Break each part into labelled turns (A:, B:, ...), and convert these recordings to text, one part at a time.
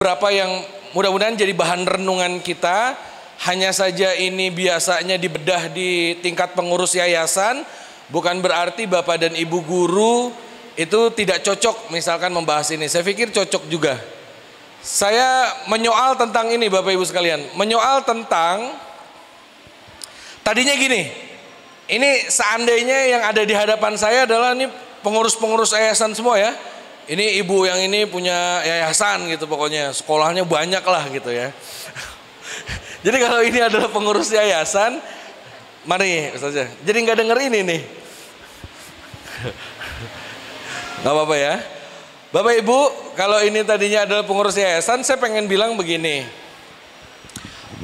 A: Berapa yang mudah-mudahan jadi bahan renungan kita. Hanya saja ini biasanya dibedah di tingkat pengurus yayasan, bukan berarti Bapak dan Ibu guru itu tidak cocok misalkan membahas ini. Saya pikir cocok juga. Saya menyoal tentang ini Bapak Ibu sekalian. Menyoal tentang, tadinya gini, ini seandainya yang ada di hadapan saya adalah ini pengurus-pengurus yayasan semua ya. Ini ibu yang ini punya yayasan gitu pokoknya, sekolahnya banyak lah gitu ya. Jadi kalau ini adalah pengurus yayasan, mari Ustazah. Jadi nggak denger ini nih. Nggak apa-apa ya. Bapak Ibu, kalau ini tadinya adalah pengurus yayasan, saya pengen bilang begini.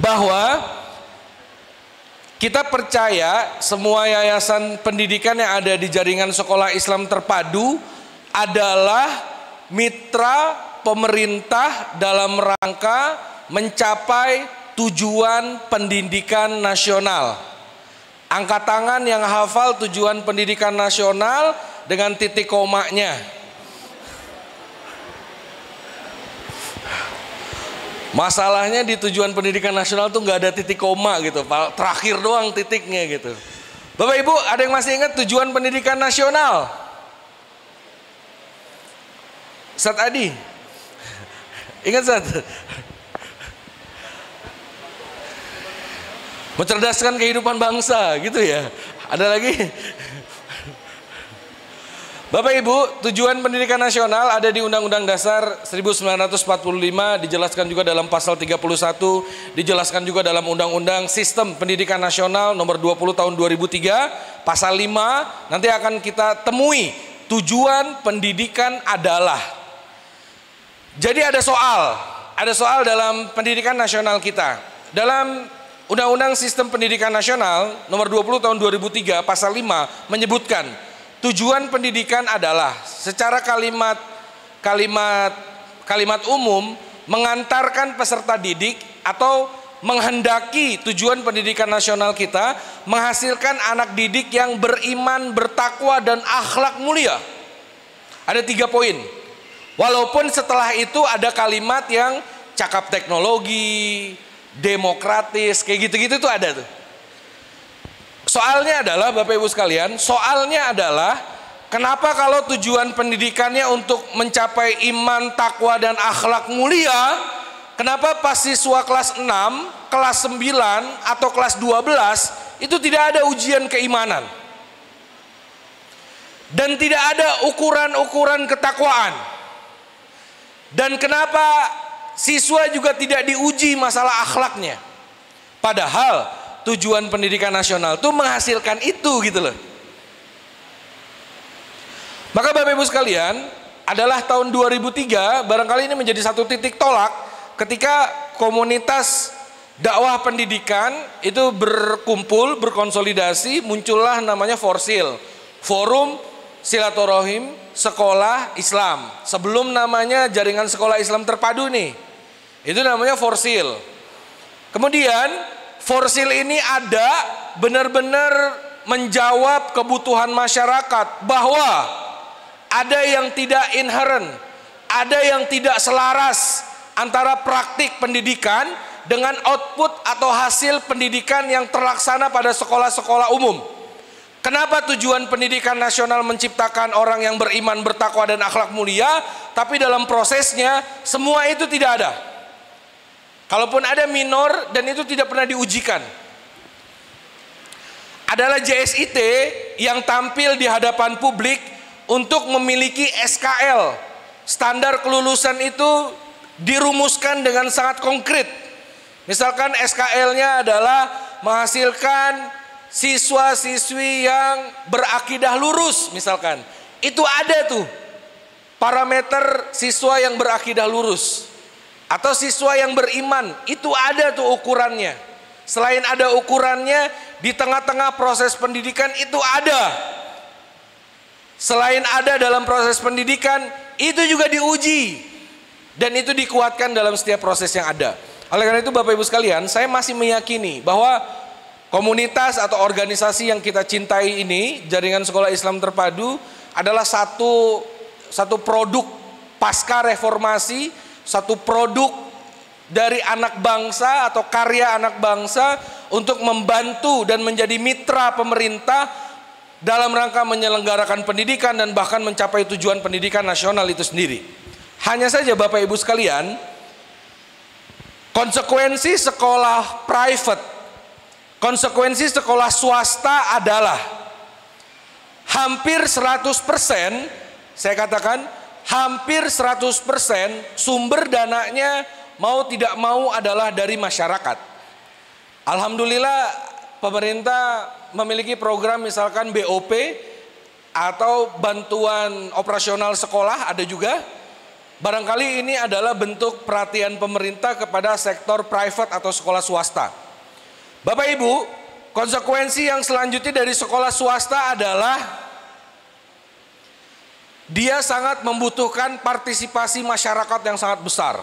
A: Bahwa kita percaya semua yayasan pendidikan yang ada di jaringan sekolah Islam terpadu adalah mitra pemerintah dalam rangka mencapai tujuan pendidikan nasional. Angkat tangan yang hafal tujuan pendidikan nasional dengan titik komanya. Masalahnya di tujuan pendidikan nasional tuh nggak ada titik koma gitu, terakhir doang titiknya gitu. Bapak Ibu, ada yang masih ingat tujuan pendidikan nasional? Ustaz Adi, ingat Ustaz? Mencerdaskan kehidupan bangsa gitu ya. Ada lagi? Bapak Ibu, tujuan pendidikan nasional ada di Undang-Undang Dasar 1945, dijelaskan juga dalam pasal 31, dijelaskan juga dalam Undang-Undang Sistem Pendidikan Nasional nomor 20 tahun 2003, pasal 5, nanti akan kita temui tujuan pendidikan adalah. Jadi ada soal dalam pendidikan nasional kita. Dalam Undang-Undang Sistem Pendidikan Nasional nomor 20 tahun 2003 pasal 5 menyebutkan tujuan pendidikan adalah secara kalimat umum mengantarkan peserta didik atau menghendaki tujuan pendidikan nasional kita menghasilkan anak didik yang beriman, bertakwa dan akhlak mulia. Ada 3 poin. Walaupun setelah itu ada kalimat yang cakap teknologi, demokratis, kayak gitu-gitu tuh ada tuh. Soalnya adalah Bapak Ibu sekalian, soalnya adalah kenapa kalau tujuan pendidikannya untuk mencapai iman, takwa dan akhlak mulia, kenapa pas siswa kelas 6, kelas 9 atau kelas 12 itu tidak ada ujian keimanan. Dan tidak ada ukuran-ukuran ketakwaan. Dan kenapa siswa juga tidak diuji masalah akhlaknya. Padahal tujuan pendidikan nasional itu menghasilkan itu gitu loh. Maka Bapak Ibu sekalian, adalah tahun 2003 barangkali ini menjadi satu titik tolak ketika komunitas dakwah pendidikan itu berkumpul, berkonsolidasi, muncullah namanya Forsil, Forum Silaturahim Sekolah Islam. Sebelum namanya Jaringan Sekolah Islam Terpadu nih, itu namanya Forsil. Kemudian Forsil ini ada benar-benar menjawab kebutuhan masyarakat bahwa ada yang tidak inherent, ada yang tidak selaras antara praktik pendidikan dengan output atau hasil pendidikan yang terlaksana pada sekolah-sekolah umum. Kenapa tujuan pendidikan nasional menciptakan orang yang beriman, bertakwa dan akhlak mulia, tapi dalam prosesnya semua itu tidak ada. Kalaupun ada minor dan itu tidak pernah diujikan. Adalah JSIT yang tampil di hadapan publik untuk memiliki SKL. Standar kelulusan itu dirumuskan dengan sangat konkret. Misalkan SKL-nya adalah menghasilkan siswa-siswi yang berakidah lurus misalkan. Itu ada tuh parameter siswa yang berakidah lurus. Atau siswa yang beriman, itu ada tuh ukurannya. Selain ada ukurannya, di tengah-tengah proses pendidikan itu ada. Selain ada dalam proses pendidikan, itu juga diuji. Dan itu dikuatkan dalam setiap proses yang ada. Oleh karena itu Bapak Ibu sekalian, saya masih meyakini bahwa komunitas atau organisasi yang kita cintai ini, Jaringan Sekolah Islam Terpadu, adalah satu produk pasca reformasi, satu produk dari anak bangsa atau karya anak bangsa untuk membantu dan menjadi mitra pemerintah dalam rangka menyelenggarakan pendidikan dan bahkan mencapai tujuan pendidikan nasional itu sendiri. Hanya saja Bapak Ibu sekalian, konsekuensi sekolah private, konsekuensi sekolah swasta adalah hampir 100%, saya katakan hampir 100% sumber dananya mau tidak mau adalah dari masyarakat. Alhamdulillah pemerintah memiliki program misalkan BOP atau bantuan operasional sekolah ada juga. Barangkali ini adalah bentuk perhatian pemerintah kepada sektor private atau sekolah swasta. Bapak Ibu, konsekuensi yang selanjutnya dari sekolah swasta adalah dia sangat membutuhkan partisipasi masyarakat yang sangat besar.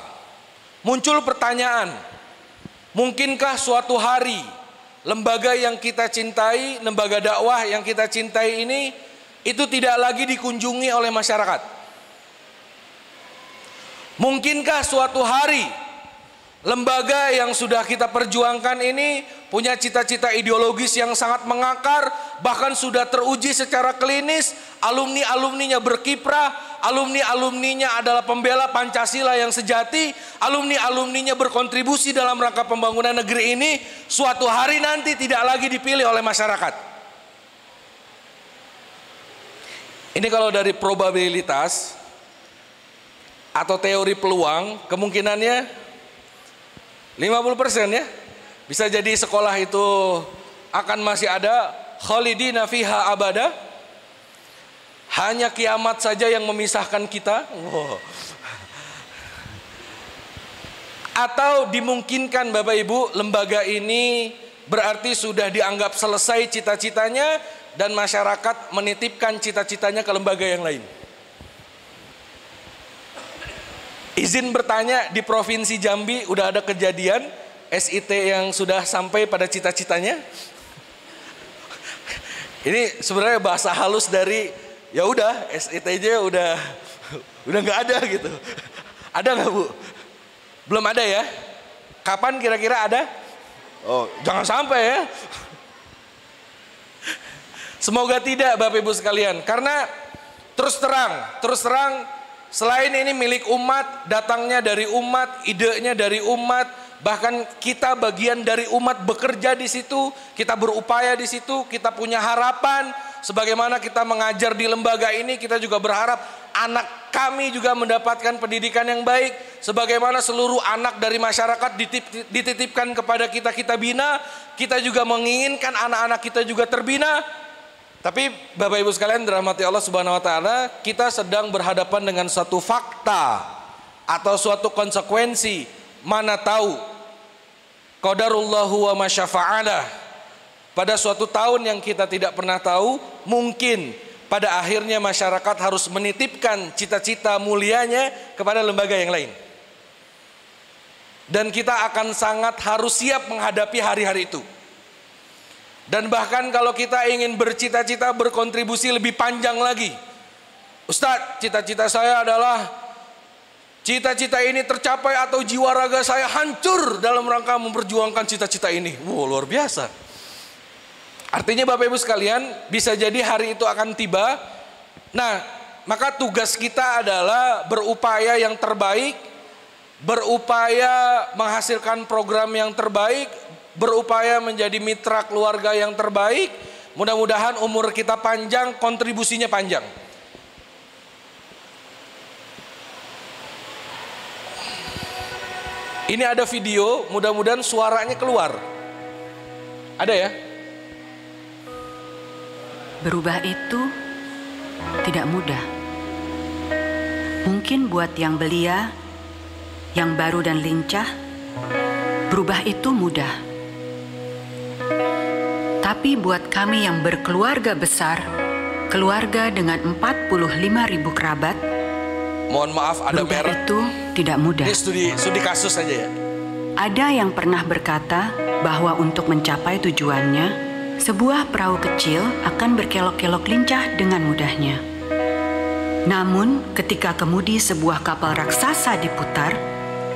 A: Muncul pertanyaan, mungkinkah suatu hari lembaga yang kita cintai, lembaga dakwah yang kita cintai ini itu tidak lagi dikunjungi oleh masyarakat? Mungkinkah suatu hari lembaga yang sudah kita perjuangkan ini punya cita-cita ideologis yang sangat mengakar, bahkan sudah teruji secara klinis, alumni-alumninya berkiprah, alumni-alumninya adalah pembela Pancasila yang sejati, alumni-alumninya berkontribusi dalam rangka pembangunan negeri ini, suatu hari nanti tidak lagi dipilih oleh masyarakat. Ini kalau dari probabilitas atau teori peluang, kemungkinannya 50% ya. Bisa jadi sekolah itu akan masih ada, khalidina fiha abada, hanya kiamat saja yang memisahkan kita. Wow. Atau dimungkinkan Bapak Ibu, lembaga ini berarti sudah dianggap selesai cita-citanya dan masyarakat menitipkan cita-citanya ke lembaga yang lain. Izin bertanya, di Provinsi Jambi udah ada kejadian SIT yang sudah sampai pada cita-citanya? Ini sebenarnya bahasa halus dari ya udah SIT aja udah nggak ada gitu. Ada nggak Bu? Belum ada ya? Kapan kira-kira ada? Oh, jangan sampai ya. Semoga tidak Bapak Ibu sekalian, karena terus terang selain ini milik umat, datangnya dari umat, idenya dari umat, bahkan kita bagian dari umat bekerja di situ, kita berupaya di situ, kita punya harapan. Sebagaimana kita mengajar di lembaga ini, kita juga berharap anak kami juga mendapatkan pendidikan yang baik. Sebagaimana seluruh anak dari masyarakat dititipkan kepada kita, kita bina, kita juga menginginkan anak-anak kita juga terbina. Tapi Bapak Ibu sekalian dirahmati Allah Subhanahu wa taala, kita sedang berhadapan dengan suatu fakta atau suatu konsekuensi. Mana tahu qadarullahu wa masyafa'alah, pada suatu tahun yang kita tidak pernah tahu, mungkin pada akhirnya masyarakat harus menitipkan cita-cita mulianya kepada lembaga yang lain. Dan kita akan sangat harus siap menghadapi hari-hari itu. Dan bahkan kalau kita ingin bercita-cita berkontribusi lebih panjang lagi, Ustadz, cita-cita saya adalah cita-cita ini tercapai atau jiwa raga saya hancur dalam rangka memperjuangkan cita-cita ini. Wow, luar biasa. Artinya Bapak Ibu sekalian, bisa jadi hari itu akan tiba. Nah, maka tugas kita adalah berupaya yang terbaik, berupaya menghasilkan program yang terbaik, berupaya menjadi mitra keluarga yang terbaik. Mudah-mudahan umur kita panjang, kontribusinya panjang. Ini ada video, mudah-mudahan suaranya keluar. Ada ya?
B: Berubah itu tidak mudah. Mungkin buat yang belia, yang baru dan lincah, berubah itu mudah. Tapi buat kami yang berkeluarga besar, keluarga dengan 45.000 kerabat,
A: mohon maaf ada
B: berubah
A: merah.
B: itu tidak mudah.
A: Ini studi kasus saja ya.
B: Ada yang pernah berkata bahwa untuk mencapai tujuannya, sebuah perahu kecil akan berkelok-kelok lincah dengan mudahnya. Namun, ketika kemudi sebuah kapal raksasa diputar,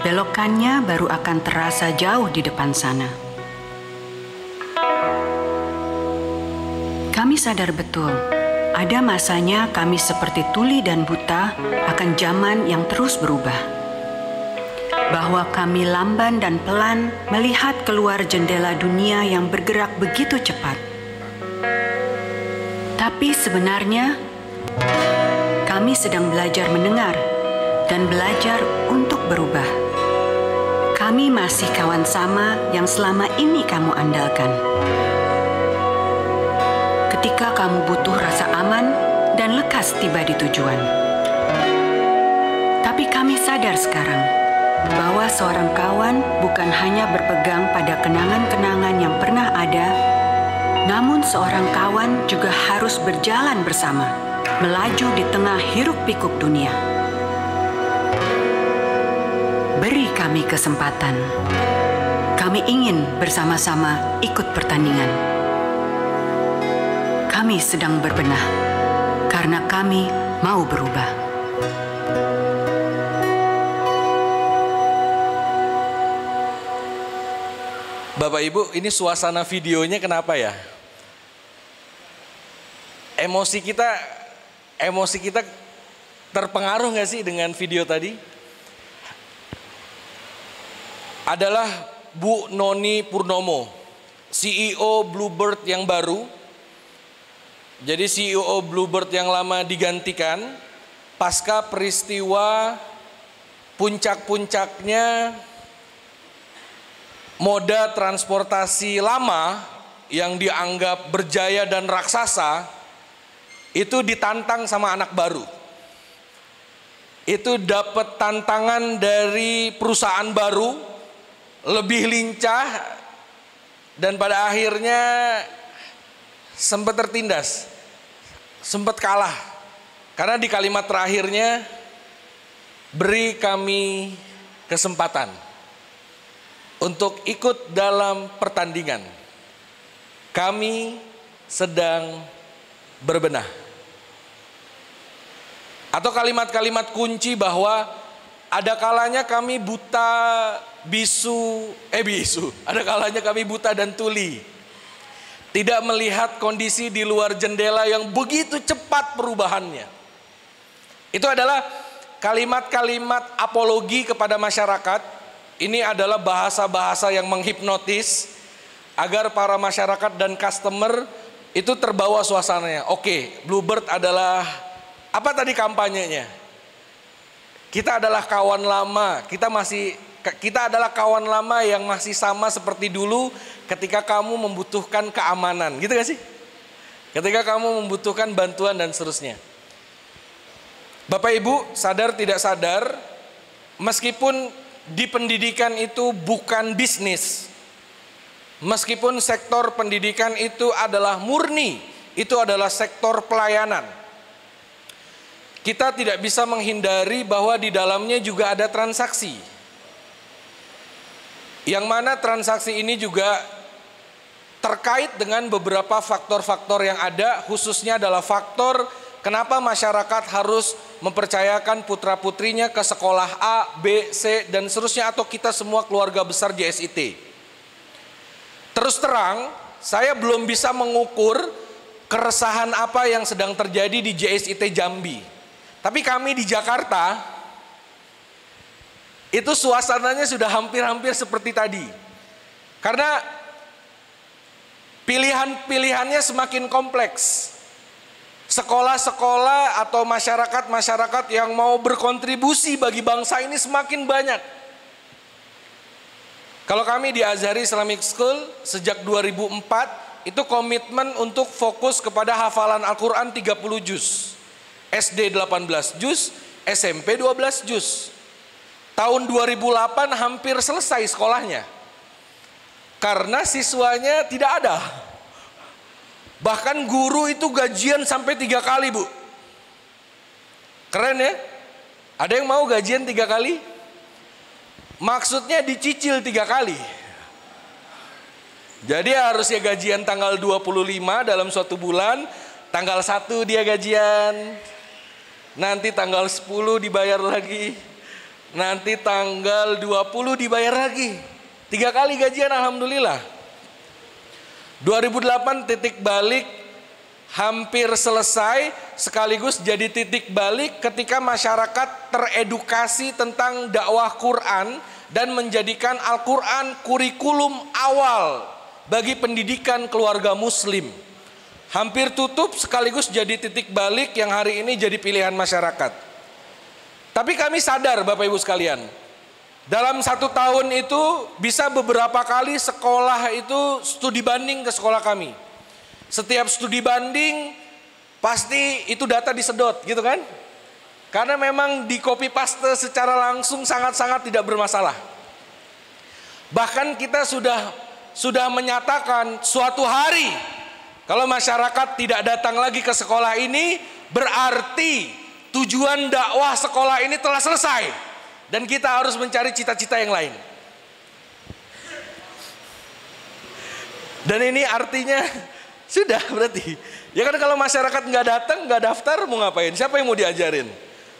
B: belokannya baru akan terasa jauh di depan sana. Kami sadar betul, ada masanya kami seperti tuli dan buta akan zaman yang terus berubah. Bahwa kami lamban dan pelan melihat keluar jendela dunia yang bergerak begitu cepat. Tapi sebenarnya, kami sedang belajar mendengar dan belajar untuk berubah. Kami masih kawan sama yang selama ini kamu andalkan. Ketika kamu butuh rasa aman dan lekas tiba di tujuan. Tapi kami sadar sekarang bahwa seorang kawan bukan hanya berpegang pada kenangan-kenangan yang pernah ada, namun seorang kawan juga harus berjalan bersama, melaju di tengah hiruk-pikuk dunia. Beri kami kesempatan. Kami ingin bersama-sama ikut pertandingan. Kami sedang berbenah, karena kami mau berubah.
A: Bapak Ibu, ini suasana videonya kenapa ya? Emosi kita terpengaruh nggak sih dengan video tadi? Adalah Bu Noni Purnomo, CEO Bluebird yang baru. Jadi CEO Bluebird yang lama digantikan pasca peristiwa puncak-puncaknya moda transportasi lama yang dianggap berjaya dan raksasa itu ditantang sama anak baru. Itu dapat tantangan dari perusahaan baru, lebih lincah, dan pada akhirnya sempat tertindas, sempat kalah. Karena di kalimat terakhirnya, beri kami kesempatan untuk ikut dalam pertandingan. Kami sedang berbenah. Atau kalimat-kalimat kunci bahwa ada kalanya kami buta, bisu. Ada kalanya kami buta dan tuli. Tidak melihat kondisi di luar jendela yang begitu cepat perubahannya. Itu adalah kalimat-kalimat apologi kepada masyarakat. Ini adalah bahasa-bahasa yang menghipnotis agar para masyarakat dan customer itu terbawa suasananya. Oke, Bluebird adalah apa tadi kampanyenya? Kita adalah kawan lama, kita adalah kawan lama yang masih sama seperti dulu ketika kamu membutuhkan keamanan, gitu gak sih? Ketika kamu membutuhkan bantuan dan seterusnya. Bapak Ibu, sadar tidak sadar, meskipun di pendidikan itu bukan bisnis, meskipun sektor pendidikan itu adalah murni, itu adalah sektor pelayanan, kita tidak bisa menghindari bahwa di dalamnya juga ada transaksi. Yang mana transaksi ini juga terkait dengan beberapa faktor-faktor yang ada, khususnya adalah faktor kenapa masyarakat harus mempercayakan putra-putrinya ke sekolah A, B, C, dan seterusnya, atau kita semua keluarga besar JSIT. Terus terang, saya belum bisa mengukur keresahan apa yang sedang terjadi di JSIT Jambi. Tapi kami di Jakarta, itu suasananya sudah hampir-hampir seperti tadi. Karena pilihan-pilihannya semakin kompleks. Sekolah-sekolah atau masyarakat-masyarakat yang mau berkontribusi bagi bangsa ini semakin banyak. Kalau kami di Azhari Islamic School sejak 2004 itu komitmen untuk fokus kepada hafalan Al-Quran 30 juz, SD 18 juz, SMP 12 juz. Tahun 2008 hampir selesai sekolahnya karena siswanya tidak ada. Bahkan guru itu gajian sampai 3 kali, Bu. Keren ya? Ada yang mau gajian 3 kali? Maksudnya dicicil 3 kali. Jadi harusnya gajian tanggal 25 dalam suatu bulan, tanggal 1 dia gajian, nanti tanggal 10 dibayar lagi, Nanti tanggal 20 dibayar lagi. 3 kali gajian, alhamdulillah. 2008 titik balik hampir selesai, sekaligus jadi titik balik ketika masyarakat teredukasi tentang dakwah Quran dan menjadikan Al-Quran kurikulum awal bagi pendidikan keluarga muslim. Hampir tutup sekaligus jadi titik balik yang hari ini jadi pilihan masyarakat. Tapi kami sadar Bapak Ibu sekalian, dalam 1 tahun itu bisa beberapa kali sekolah itu studi banding ke sekolah kami. Setiap studi banding pasti itu data disedot gitu kan. Karena memang di copy paste secara langsung sangat-sangat tidak bermasalah. Bahkan kita sudah menyatakan suatu hari kalau masyarakat tidak datang lagi ke sekolah ini, berarti tujuan dakwah sekolah ini telah selesai dan kita harus mencari cita-cita yang lain. Dan ini artinya sudah berarti. Ya kan kalau masyarakat nggak datang, nggak daftar, mau ngapain? Siapa yang mau diajarin?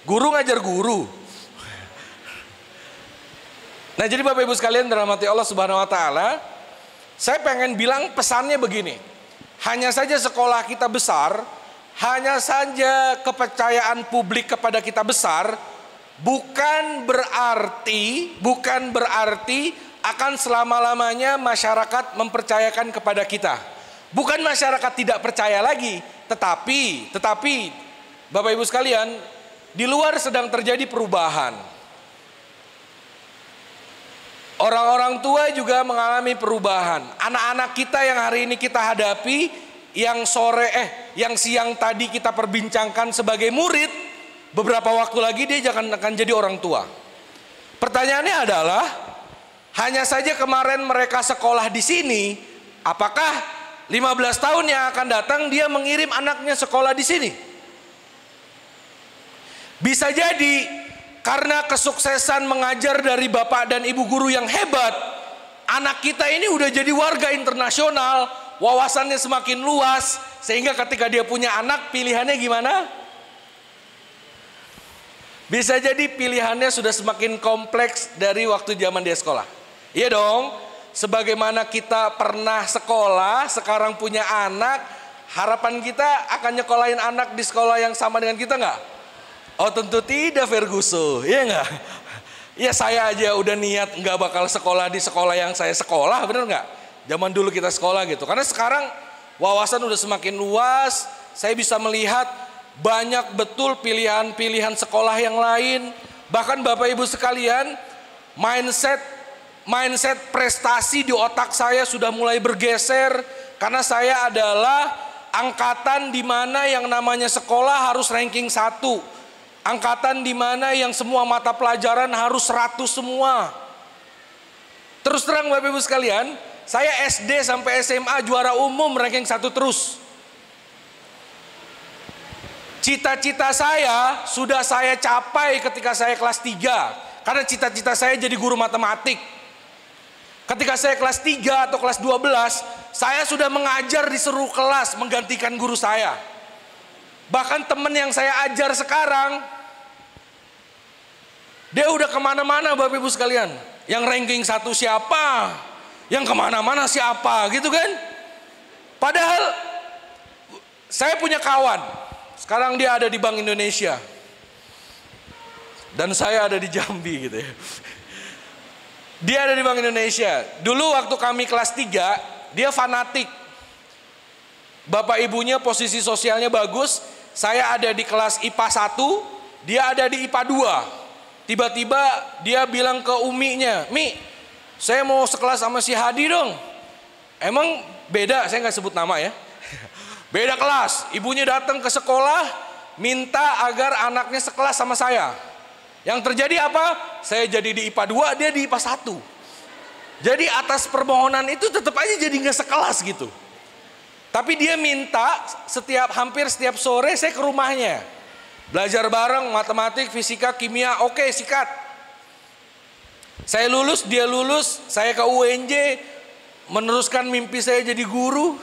A: Guru ngajar guru. Nah, jadi Bapak Ibu sekalian dirahmati Allah Subhanahu wa taala, saya pengen bilang pesannya begini. Hanya saja sekolah kita besar, hanya saja kepercayaan publik kepada kita besar, bukan berarti akan selama-lamanya masyarakat mempercayakan kepada kita. Bukan masyarakat tidak percaya lagi, tetapi Bapak Ibu sekalian, di luar sedang terjadi perubahan. Orang-orang tua juga mengalami perubahan. Anak-anak kita yang hari ini kita hadapi, yang siang tadi kita perbincangkan sebagai murid, beberapa waktu lagi dia akan jadi orang tua. Pertanyaannya adalah, hanya saja kemarin mereka sekolah di sini, apakah 15 tahun yang akan datang dia mengirim anaknya sekolah di sini? Bisa jadi karena kesuksesan mengajar dari bapak dan ibu guru yang hebat, anak kita ini udah jadi warga internasional, wawasannya semakin luas, sehingga ketika dia punya anak, pilihannya gimana? Bisa jadi pilihannya sudah semakin kompleks dari waktu zaman dia sekolah. Iya dong, sebagaimana kita pernah sekolah, sekarang punya anak, harapan kita akan nyekolahin anak di sekolah yang sama dengan kita nggak? Oh tentu tidak, Ferguson, iya nggak? Ya saya aja udah niat nggak bakal sekolah di sekolah yang saya sekolah, bener nggak? Zaman dulu kita sekolah gitu. Karena sekarang wawasan udah semakin luas, saya bisa melihat banyak betul pilihan-pilihan sekolah yang lain. Bahkan Bapak Ibu sekalian, mindset prestasi di otak saya sudah mulai bergeser, karena saya adalah angkatan di mana yang namanya sekolah harus ranking 1. Angkatan di mana yang semua mata pelajaran harus 100 semua. Terus terang Bapak Ibu sekalian, saya SD sampai SMA juara umum ranking 1 terus. Cita-cita saya sudah saya capai ketika saya kelas 3. Karena cita-cita saya jadi guru matematik. Ketika saya kelas 3 atau kelas 12, saya sudah mengajar di seluruh kelas menggantikan guru saya. Bahkan teman yang saya ajar sekarang, dia udah kemana-mana Bapak Ibu sekalian. Yang ranking 1 siapa, yang kemana-mana siapa gitu kan. Padahal saya punya kawan, sekarang dia ada di Bank Indonesia, dan saya ada di Jambi gitu ya. Dia ada di Bank Indonesia. Dulu waktu kami kelas 3, dia fanatik. Bapak ibunya posisi sosialnya bagus. Saya ada di kelas IPA 1, dia ada di IPA 2. Tiba-tiba dia bilang ke uminya, "Mi, saya mau sekelas sama si Hadi dong." Emang beda, saya nggak sebut nama ya. Beda kelas. Ibunya datang ke sekolah, minta agar anaknya sekelas sama saya. Yang terjadi apa? Saya jadi di IPA 2, dia di IPA 1. Jadi atas permohonan itu tetap aja jadi nggak sekelas gitu. Tapi dia minta hampir setiap sore saya ke rumahnya. Belajar bareng matematik, fisika, kimia, oke sikat. Saya lulus, dia lulus, saya ke UNJ meneruskan mimpi saya jadi guru.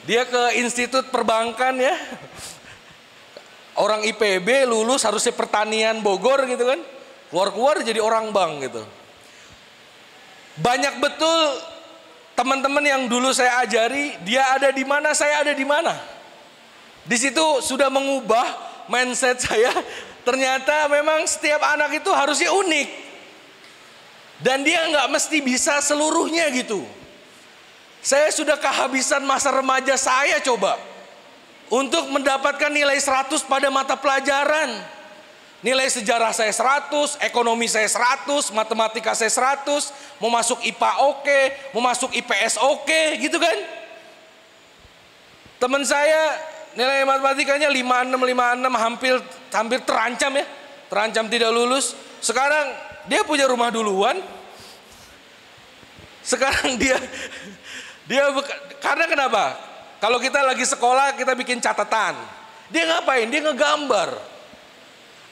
A: Dia ke Institut Perbankan ya. Orang IPB lulus harusnya pertanian Bogor gitu kan. Keluar-keluar jadi orang bank gitu. Banyak betul teman-teman yang dulu saya ajari, dia ada di mana, saya ada di mana. Di situ sudah mengubah mindset saya. Ternyata memang setiap anak itu harusnya unik. Dan dia nggak mesti bisa seluruhnya gitu. Saya sudah kehabisan masa remaja saya coba. Untuk mendapatkan nilai 100 pada mata pelajaran. Nilai sejarah saya 100, ekonomi saya 100, matematika saya 100. Mau masuk IPA oke, mau masuk IPS oke, gitu kan. Teman saya nilai matematikanya 56, hampir terancam ya. Terancam tidak lulus. Sekarang dia punya rumah duluan. Sekarang dia karena kenapa? Kalau kita lagi sekolah kita bikin catatan. Dia ngapain? Dia ngegambar.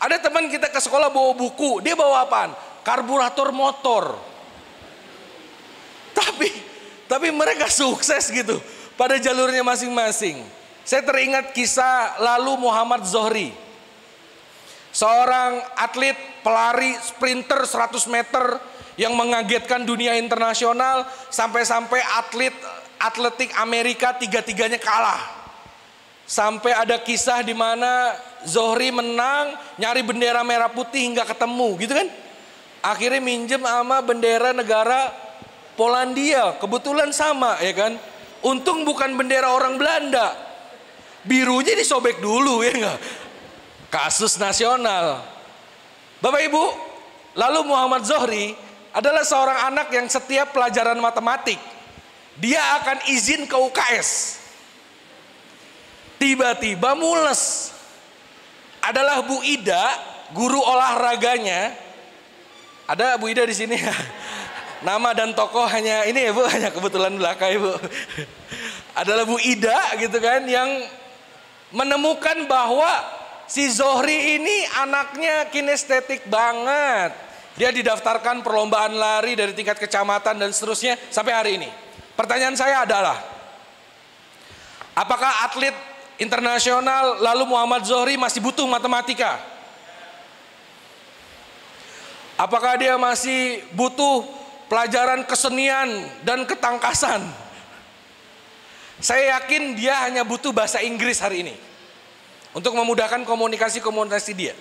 A: Ada teman kita ke sekolah bawa buku. Dia bawa apaan? Karburator motor. Tapi mereka sukses gitu pada jalurnya masing-masing. Saya teringat kisah lalu Muhammad Zohri. Seorang atlet pelari sprinter 100 meter yang mengagetkan dunia internasional, sampai-sampai atletik Amerika tiga-tiganya kalah. Sampai ada kisah di mana Zohri menang, nyari bendera merah putih hingga ketemu, gitu kan? Akhirnya minjem sama bendera negara Polandia, kebetulan sama, ya kan? Untung bukan bendera orang Belanda, birunya disobek dulu, ya enggak? Kasus nasional. Bapak Ibu, lalu Muhammad Zohri adalah seorang anak yang setiap pelajaran matematik dia akan izin ke UKS. Tiba-tiba mules. Adalah Bu Ida, guru olahraganya. Ada Bu Ida di sini. Nama dan tokoh hanya ini ya Bu, hanya kebetulan belaka ya Bu. Adalah Bu Ida gitu kan, yang menemukan bahwa si Zohri ini anaknya kinestetik banget. Dia didaftarkan perlombaan lari dari tingkat kecamatan dan seterusnya sampai hari ini. Pertanyaan saya adalah, apakah atlet internasional lalu Muhammad Zohri masih butuh matematika? Apakah dia masih butuh pelajaran kesenian dan ketangkasan? Saya yakin dia hanya butuh bahasa Inggris hari ini untuk memudahkan komunikasi dia.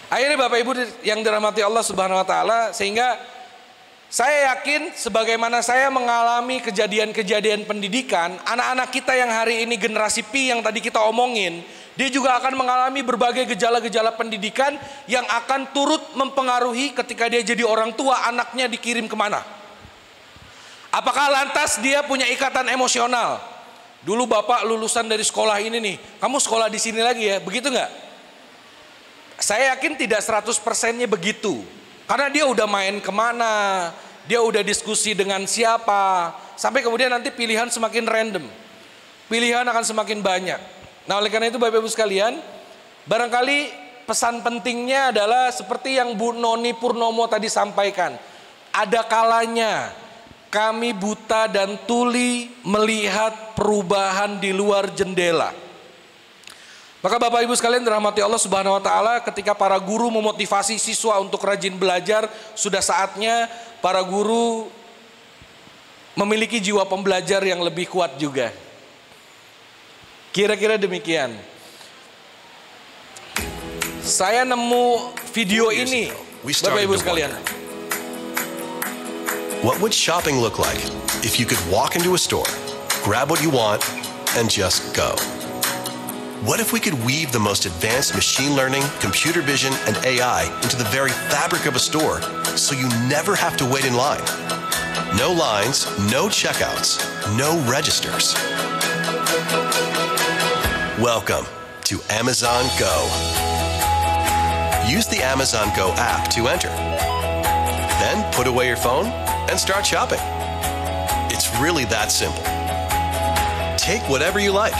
A: Akhirnya Bapak Ibu yang dirahmati Allah Subhanahu wa taala, sehingga saya yakin sebagaimana saya mengalami kejadian-kejadian pendidikan, anak-anak kita yang hari ini generasi Pi yang tadi kita omongin, dia juga akan mengalami berbagai gejala-gejala pendidikan yang akan turut mempengaruhi ketika dia jadi orang tua, anaknya dikirim kemana. Apakah lantas dia punya ikatan emosional? Dulu bapak lulusan dari sekolah ini nih, kamu sekolah di sini lagi ya, begitu nggak? Saya yakin tidak 100%-nya begitu. Karena dia udah main kemana, dia udah diskusi dengan siapa, sampai kemudian nanti pilihan semakin random. Pilihan akan semakin banyak. Nah oleh karena itu Bapak Ibu sekalian, barangkali pesan pentingnya adalah seperti yang Bu Noni Purnomo tadi sampaikan. Ada kalanya kami buta dan tuli melihat perubahan di luar jendela. Maka Bapak Ibu sekalian dirahmati Allah Subhanahu wa taala, ketika para guru memotivasi siswa untuk rajin belajar, sudah saatnya para guru memiliki jiwa pembelajar yang lebih kuat juga. Kira-kira demikian. Saya nemu video ini, Bapak Ibu sekalian.
C: What would shopping look like if you could walk into a store, grab what you want, and just go? What if we could weave the most advanced machine learning, computer vision, and AI into the very fabric of a store so you never have to wait in line? No lines, no checkouts, no registers. Welcome to Amazon Go. Use the Amazon Go app to enter. Then put away your phone and start shopping. It's really that simple. Take whatever you like.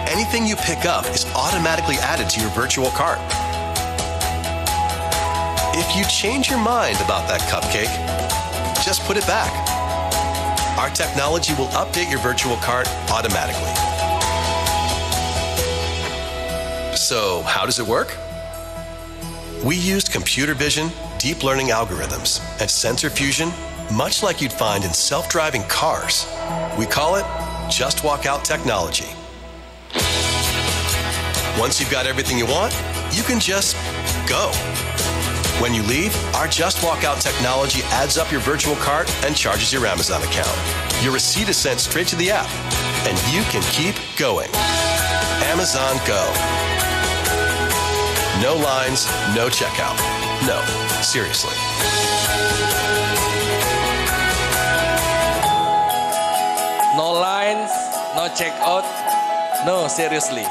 C: Anything you pick up is automatically added to your virtual cart. If you change your mind about that cupcake, just put it back. Our technology will update your virtual cart automatically. So, how does it work? We used computer vision, deep learning algorithms, and sensor fusion, much like you'd find in self-driving cars. We call it Just Walk Out technology. Once you've got everything you want, you can just go. When you leave, our Just Walk Out technology adds up your virtual cart and charges your Amazon account. Your receipt is sent straight to the app, and you can keep going. Amazon Go. No lines, no checkout. No, seriously.
A: No lines, no checkout, no seriously.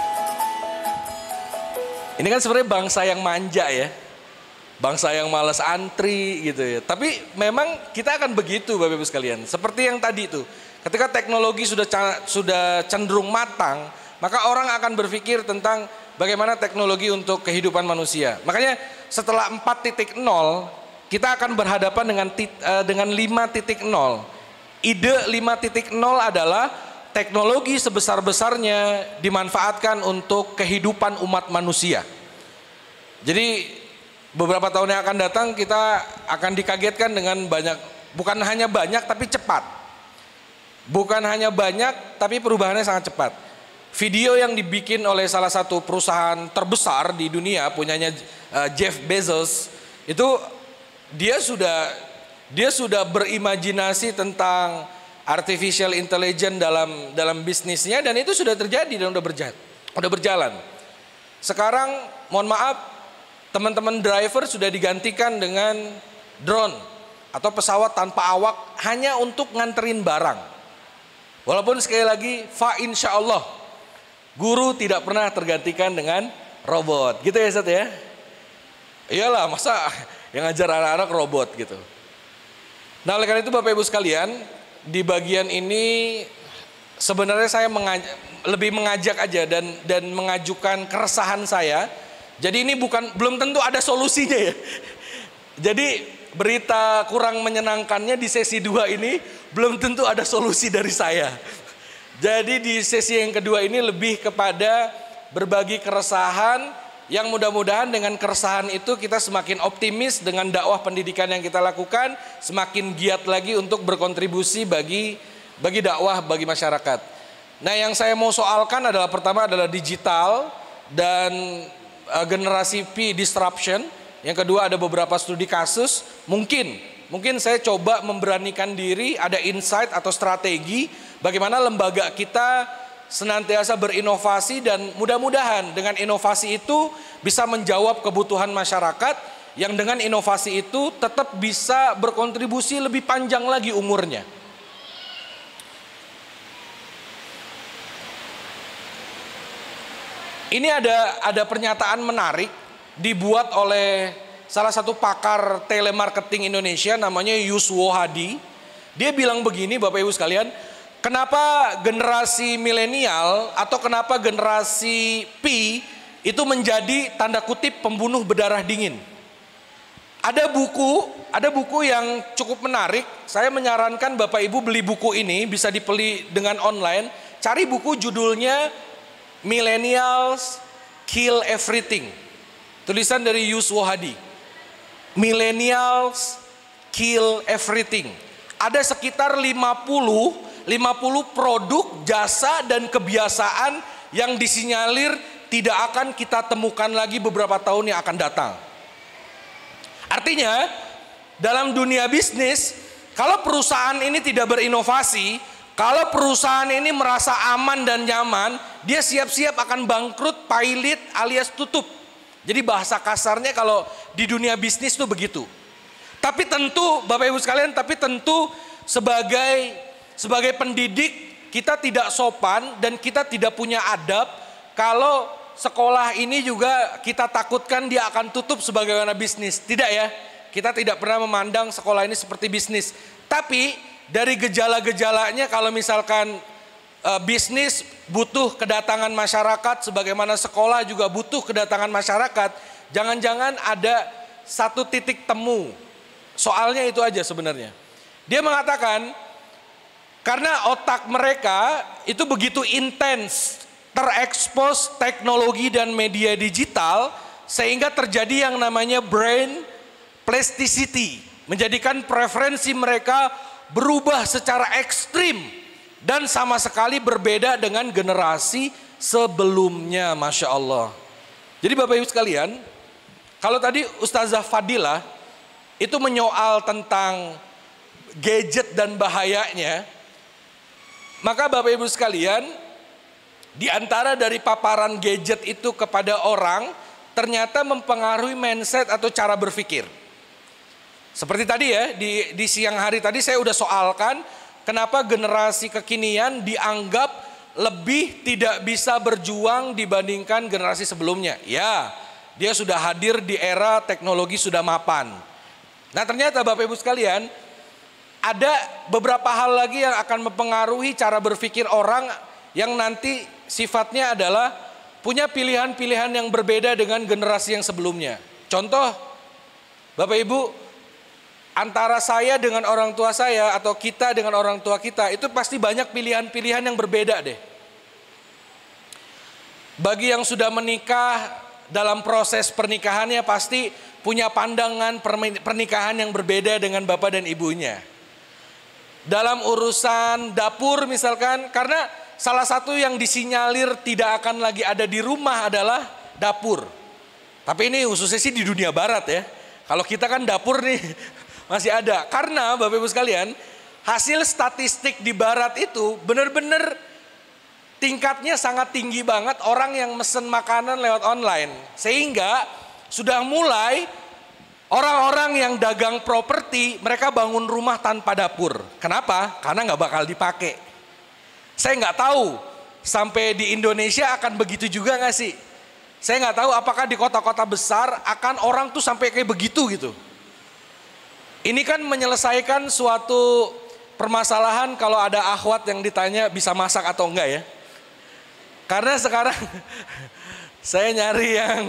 A: Ini kan sebenarnya bangsa yang manja ya. Bangsa yang malas antri gitu ya. Tapi memang kita akan begitu Bapak Ibu sekalian. Seperti yang tadi tuh. Ketika teknologi sudah cenderung matang, maka orang akan berpikir tentang bagaimana teknologi untuk kehidupan manusia. Makanya setelah 4.0 kita akan berhadapan dengan 5.0. Ide 5.0 adalah teknologi sebesar-besarnya dimanfaatkan untuk kehidupan umat manusia. Jadi beberapa tahun yang akan datang kita akan dikagetkan dengan banyak, bukan hanya banyak tapi cepat. Bukan hanya banyak tapi perubahannya sangat cepat. Video yang dibikin oleh salah satu perusahaan terbesar di dunia, punyanya Jeff Bezos, itu dia sudah berimajinasi tentang artificial intelligence dalam bisnisnya, dan itu sudah terjadi dan udah berjalan. Sekarang mohon maaf, teman-teman driver sudah digantikan dengan drone atau pesawat tanpa awak hanya untuk nganterin barang. Walaupun sekali lagi, insya Allah, guru tidak pernah tergantikan dengan robot. Gitu ya Ustaz ya? Iyalah, masa yang ngajar anak-anak robot gitu. Nah oleh karena itu Bapak Ibu sekalian, di bagian ini sebenarnya saya lebih mengajak aja dan mengajukan keresahan saya. Jadi ini belum tentu ada solusinya ya. Jadi berita kurang menyenangkannya di sesi 2 ini belum tentu ada solusi dari saya. Jadi di sesi yang kedua ini lebih kepada berbagi keresahan, yang mudah-mudahan dengan keresahan itu kita semakin optimis dengan dakwah pendidikan yang kita lakukan, semakin giat lagi untuk berkontribusi bagi dakwah bagi masyarakat. Nah yang saya mau soalkan adalah pertama adalah digital dan generasi P disruption. Yang kedua ada beberapa studi kasus. Mungkin saya coba memberanikan diri, ada insight atau strategi bagaimana lembaga kita senantiasa berinovasi, dan mudah-mudahan dengan inovasi itu bisa menjawab kebutuhan masyarakat, yang dengan inovasi itu tetap bisa berkontribusi lebih panjang lagi umurnya. Ini ada pernyataan menarik dibuat oleh salah satu pakar telemarketing Indonesia, namanya Yuswo Hadi. Dia bilang begini Bapak Ibu sekalian, kenapa generasi milenial atau kenapa generasi P itu menjadi tanda kutip pembunuh berdarah dingin. Ada buku yang cukup menarik. Saya menyarankan Bapak Ibu beli buku ini, bisa dibeli dengan online. Cari buku judulnya Millennials Kill Everything. Tulisan dari Yuswo Hadi. Millennials Kill Everything. Ada sekitar 50 produk, jasa, dan kebiasaan yang disinyalir tidak akan kita temukan lagi beberapa tahun yang akan datang. Artinya, dalam dunia bisnis, kalau perusahaan ini tidak berinovasi, kalau perusahaan ini merasa aman dan nyaman, dia siap-siap akan bangkrut, pailit, alias tutup. Jadi bahasa kasarnya kalau di dunia bisnis itu begitu. Tapi tentu Bapak Ibu sekalian, sebagai pendidik kita tidak sopan dan kita tidak punya adab kalau sekolah ini juga kita takutkan dia akan tutup sebagaimana bisnis. Tidak ya, kita tidak pernah memandang sekolah ini seperti bisnis. Tapi dari gejala-gejalanya, kalau misalkan bisnis butuh kedatangan masyarakat, sebagaimana sekolah juga butuh kedatangan masyarakat, jangan-jangan ada satu titik temu. Soalnya itu aja sebenarnya. Dia mengatakan, karena otak mereka itu begitu intens terekspos teknologi dan media digital, sehingga terjadi yang namanya brain plasticity, menjadikan preferensi mereka berubah secara ekstrim dan sama sekali berbeda dengan generasi sebelumnya, Masya Allah. Jadi Bapak Ibu sekalian, kalau tadi Ustazah Fadilah itu menyoal tentang gadget dan bahayanya, maka Bapak Ibu sekalian, di antara dari paparan gadget itu kepada orang, ternyata mempengaruhi mindset atau cara berpikir. Seperti tadi ya, di siang hari tadi saya udah soalkan, kenapa generasi kekinian dianggap lebih tidak bisa berjuang dibandingkan generasi sebelumnya. Ya, dia sudah hadir di era teknologi sudah mapan. Nah ternyata Bapak Ibu sekalian, ada beberapa hal lagi yang akan mempengaruhi cara berpikir orang yang nanti sifatnya adalah punya pilihan-pilihan yang berbeda dengan generasi yang sebelumnya. Contoh, Bapak Ibu, antara saya dengan orang tua saya atau kita dengan orang tua kita itu pasti banyak pilihan-pilihan yang berbeda deh. Bagi yang sudah menikah, dalam proses pernikahannya pasti punya pandangan pernikahan yang berbeda dengan bapak dan ibunya. Dalam urusan dapur misalkan, karena salah satu yang disinyalir tidak akan lagi ada di rumah adalah dapur. Tapi ini khususnya sih di dunia barat ya. Kalau kita kan dapur nih masih ada. Karena Bapak Ibu sekalian, hasil statistik di barat itu benar-benar tingkatnya sangat tinggi banget orang yang mesen makanan lewat online. Sehingga sudah mulai orang-orang yang dagang properti, mereka bangun rumah tanpa dapur. Kenapa? Karena nggak bakal dipakai. Saya nggak tahu sampai di Indonesia akan begitu juga nggak sih? Saya nggak tahu apakah di kota-kota besar akan orang tuh sampai kayak begitu gitu. Ini kan menyelesaikan suatu permasalahan kalau ada akhwat yang ditanya bisa masak atau enggak ya. Karena sekarang saya nyari yang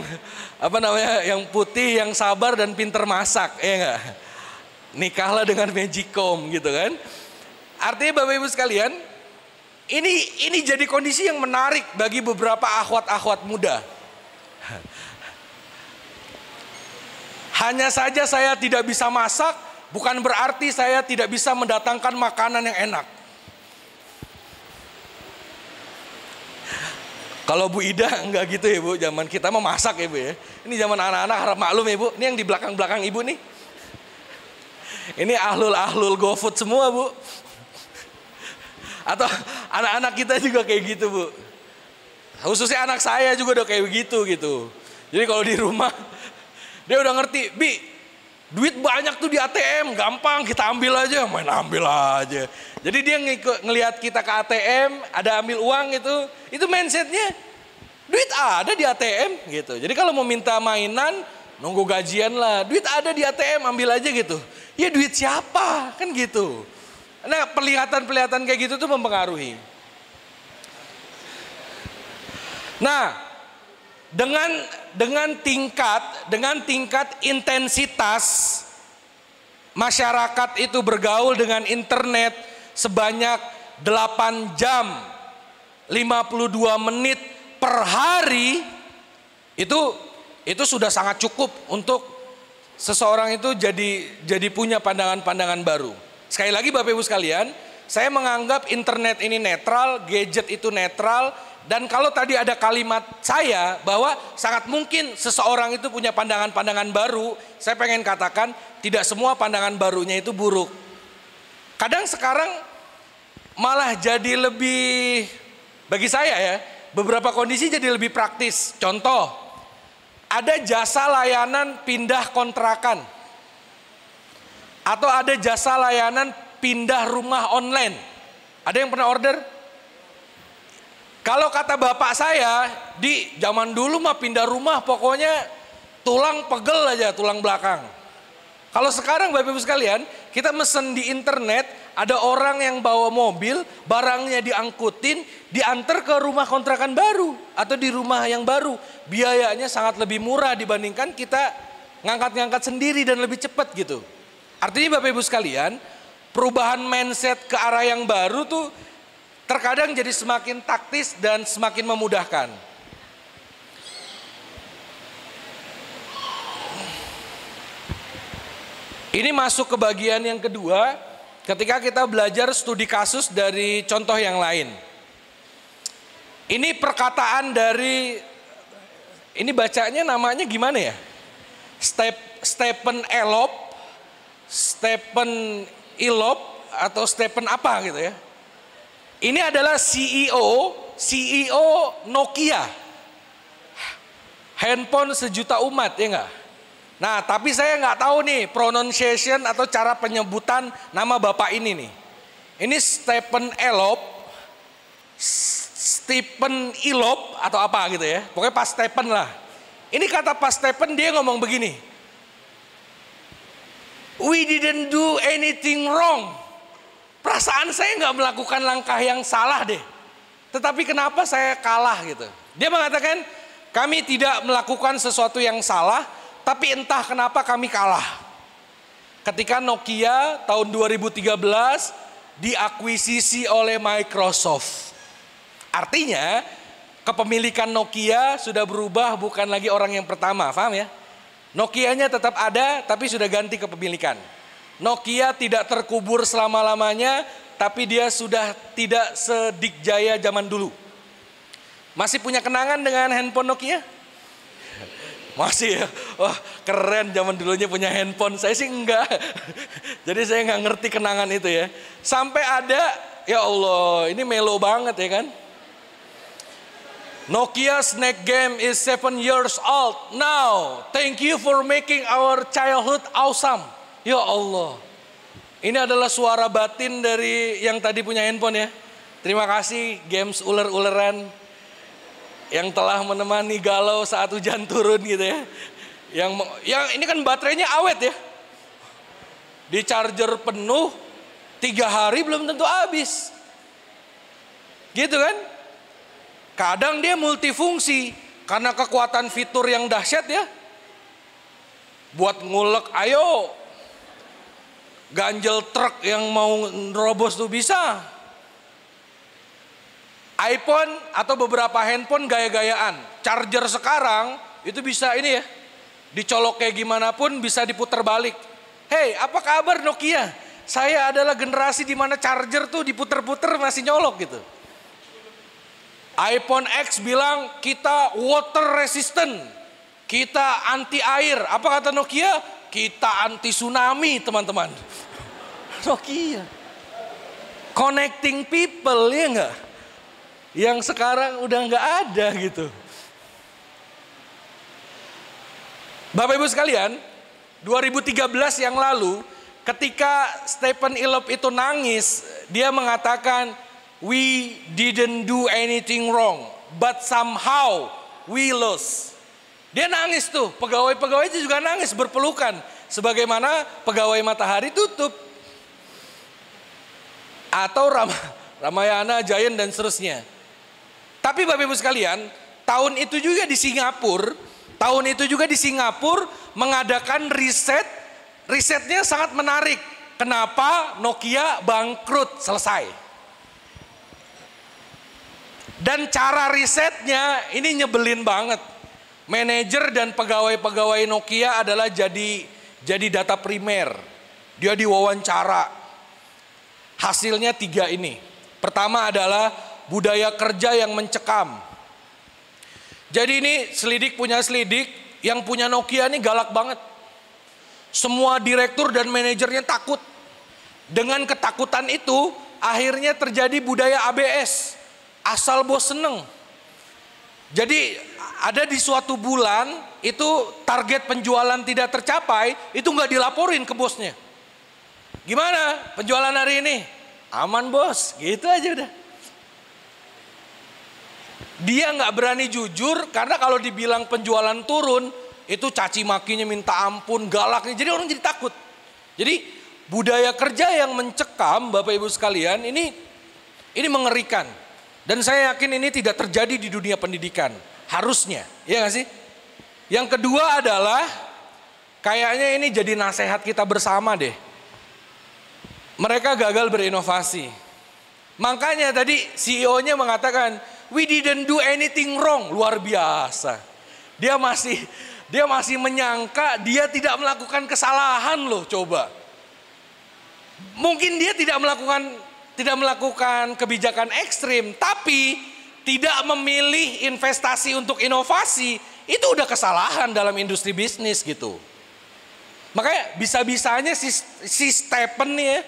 A: yang putih, yang sabar dan pinter masak, ya enggak? Nikahlah dengan magicom gitu kan. Artinya Bapak Ibu sekalian, ini jadi kondisi yang menarik bagi beberapa akhwat-akhwat muda. Hanya saja saya tidak bisa masak, bukan berarti saya tidak bisa mendatangkan makanan yang enak. Kalau Bu Ida enggak gitu ya Bu, zaman kita mau masak ya Bu ya. Ini zaman anak-anak harap maklum ya Bu, ini yang di belakang-belakang Ibu nih. Ini ahlul GoFood semua Bu. Atau anak-anak kita juga kayak gitu Bu. Khususnya anak saya juga udah kayak begitu gitu. Jadi kalau di rumah dia udah ngerti, Bi, duit banyak tuh di ATM, gampang kita ambil aja, main ambil aja. Jadi dia ngelihat kita ke ATM, ada ambil uang itu mindsetnya, duit ada di ATM gitu. Jadi kalau mau minta mainan, nunggu gajian lah, duit ada di ATM, ambil aja gitu. Ya duit siapa, kan gitu. Nah perlihatan-perlihatan kayak gitu tuh mempengaruhi. Nah, dengan tingkat intensitas masyarakat itu bergaul dengan internet sebanyak 8 jam 52 menit per hari, itu sudah sangat cukup untuk seseorang itu jadi punya pandangan-pandangan baru. Sekali lagi Bapak Ibu sekalian, saya menganggap internet ini netral, gadget itu netral. Dan kalau tadi ada kalimat saya bahwa sangat mungkin seseorang itu punya pandangan-pandangan baru, saya pengen katakan tidak semua pandangan barunya itu buruk. Kadang sekarang malah jadi lebih, bagi saya ya, beberapa kondisi jadi lebih praktis. Contoh, ada jasa layanan pindah kontrakan. Atau ada jasa layanan pindah rumah online. Ada yang pernah order? Kalau kata bapak saya, di zaman dulu mah pindah rumah pokoknya tulang pegel aja, tulang belakang. Kalau sekarang Bapak Ibu sekalian, kita mesen di internet, ada orang yang bawa mobil, barangnya diangkutin, diantar ke rumah kontrakan baru atau di rumah yang baru. Biayanya sangat lebih murah dibandingkan kita ngangkat-ngangkat sendiri dan lebih cepat gitu. Artinya Bapak Ibu sekalian, perubahan mindset ke arah yang baru tuh terkadang jadi semakin taktis dan semakin memudahkan. Ini masuk ke bagian yang kedua, ketika kita belajar studi kasus dari contoh yang lain. Ini perkataan dari, ini bacanya namanya gimana ya? Stephen Elop atau Stephen apa gitu ya. Ini adalah CEO Nokia. Handphone sejuta umat, ya enggak? Nah, tapi saya nggak tahu nih pronunciation atau cara penyebutan nama bapak ini nih. Ini Stephen Elop atau apa gitu ya. Pokoknya Pak Stephen lah. Ini kata Pak Stephen, dia ngomong begini. We didn't do anything wrong. Perasaan saya nggak melakukan langkah yang salah deh. Tetapi kenapa saya kalah gitu. Dia mengatakan kami tidak melakukan sesuatu yang salah, tapi entah kenapa kami kalah. Ketika Nokia tahun 2013 diakuisisi oleh Microsoft. Artinya kepemilikan Nokia sudah berubah, bukan lagi orang yang pertama, paham ya? Nokianya tetap ada tapi sudah ganti kepemilikan. Nokia tidak terkubur selama-lamanya, tapi dia sudah tidak sedikjaya zaman dulu. Masih punya kenangan dengan handphone Nokia? Masih ya? Wah keren, zaman dulunya punya handphone. Saya sih enggak. Jadi saya enggak ngerti kenangan itu ya. Sampai ada, ya Allah ini melo banget ya kan. Nokia Snake Game is 7 years old now. Thank you for making our childhood awesome. Ya Allah. Ini adalah suara batin dari yang tadi punya handphone ya. Terima kasih games uler-uleran yang telah menemani galau saat hujan turun gitu ya. Yang ini kan baterainya awet ya. Di charger penuh 3 hari belum tentu habis. Gitu kan? Kadang dia multifungsi karena kekuatan fitur yang dahsyat ya. Buat ngulek, ayo ganjel truk yang mau nerobos tuh bisa. iPhone atau beberapa handphone gaya-gayaan. Charger sekarang itu bisa ini ya, dicolok kayak gimana pun bisa diputar balik. Hey, apa kabar Nokia? Saya adalah generasi di mana charger tuh diputer-puter masih nyolok gitu. iPhone X bilang kita water resistant, kita anti air. Apa kata Nokia? Kita anti tsunami teman-teman. Nokia connecting people, ya enggak? Yang sekarang udah nggak ada gitu. Bapak Ibu sekalian, 2013 yang lalu ketika Stephen Elop itu nangis, dia mengatakan we didn't do anything wrong, but somehow we lost. Dia nangis tuh, pegawai-pegawai itu juga nangis berpelukan, sebagaimana pegawai Matahari tutup atau Ramayana, Giant dan seterusnya. Tapi Bapak Ibu sekalian, tahun itu juga di Singapura mengadakan risetnya sangat menarik. Kenapa Nokia bangkrut selesai? Dan cara risetnya ini nyebelin banget. Manajer dan pegawai-pegawai Nokia adalah jadi data primer. Dia diwawancara. Hasilnya 3 ini. Pertama adalah budaya kerja yang mencekam. Jadi ini selidik punya selidik, yang punya Nokia ini galak banget. Semua direktur dan manajernya takut. Dengan ketakutan itu akhirnya terjadi budaya ABS, asal bos seneng. Jadi ada di suatu bulan itu target penjualan tidak tercapai, itu nggak dilaporin ke bosnya. Gimana penjualan hari ini? Aman bos, gitu aja udah. Dia nggak berani jujur karena kalau dibilang penjualan turun itu caci makinya minta ampun, galaknya, jadi orang jadi takut. Jadi budaya kerja yang mencekam Bapak Ibu sekalian ini mengerikan. Dan saya yakin ini tidak terjadi di dunia pendidikan, harusnya, ya nggak sih? Yang kedua adalah kayaknya ini jadi nasihat kita bersama deh. Mereka gagal berinovasi. Makanya tadi CEO-nya mengatakan we didn't do anything wrong. Luar biasa. Dia masih Dia masih menyangka dia tidak melakukan kesalahan loh, coba. Mungkin dia tidak melakukan kebijakan ekstrim, tapi tidak memilih investasi untuk inovasi, itu udah kesalahan dalam industri bisnis gitu. Makanya bisa-bisanya si Stephen nih ya,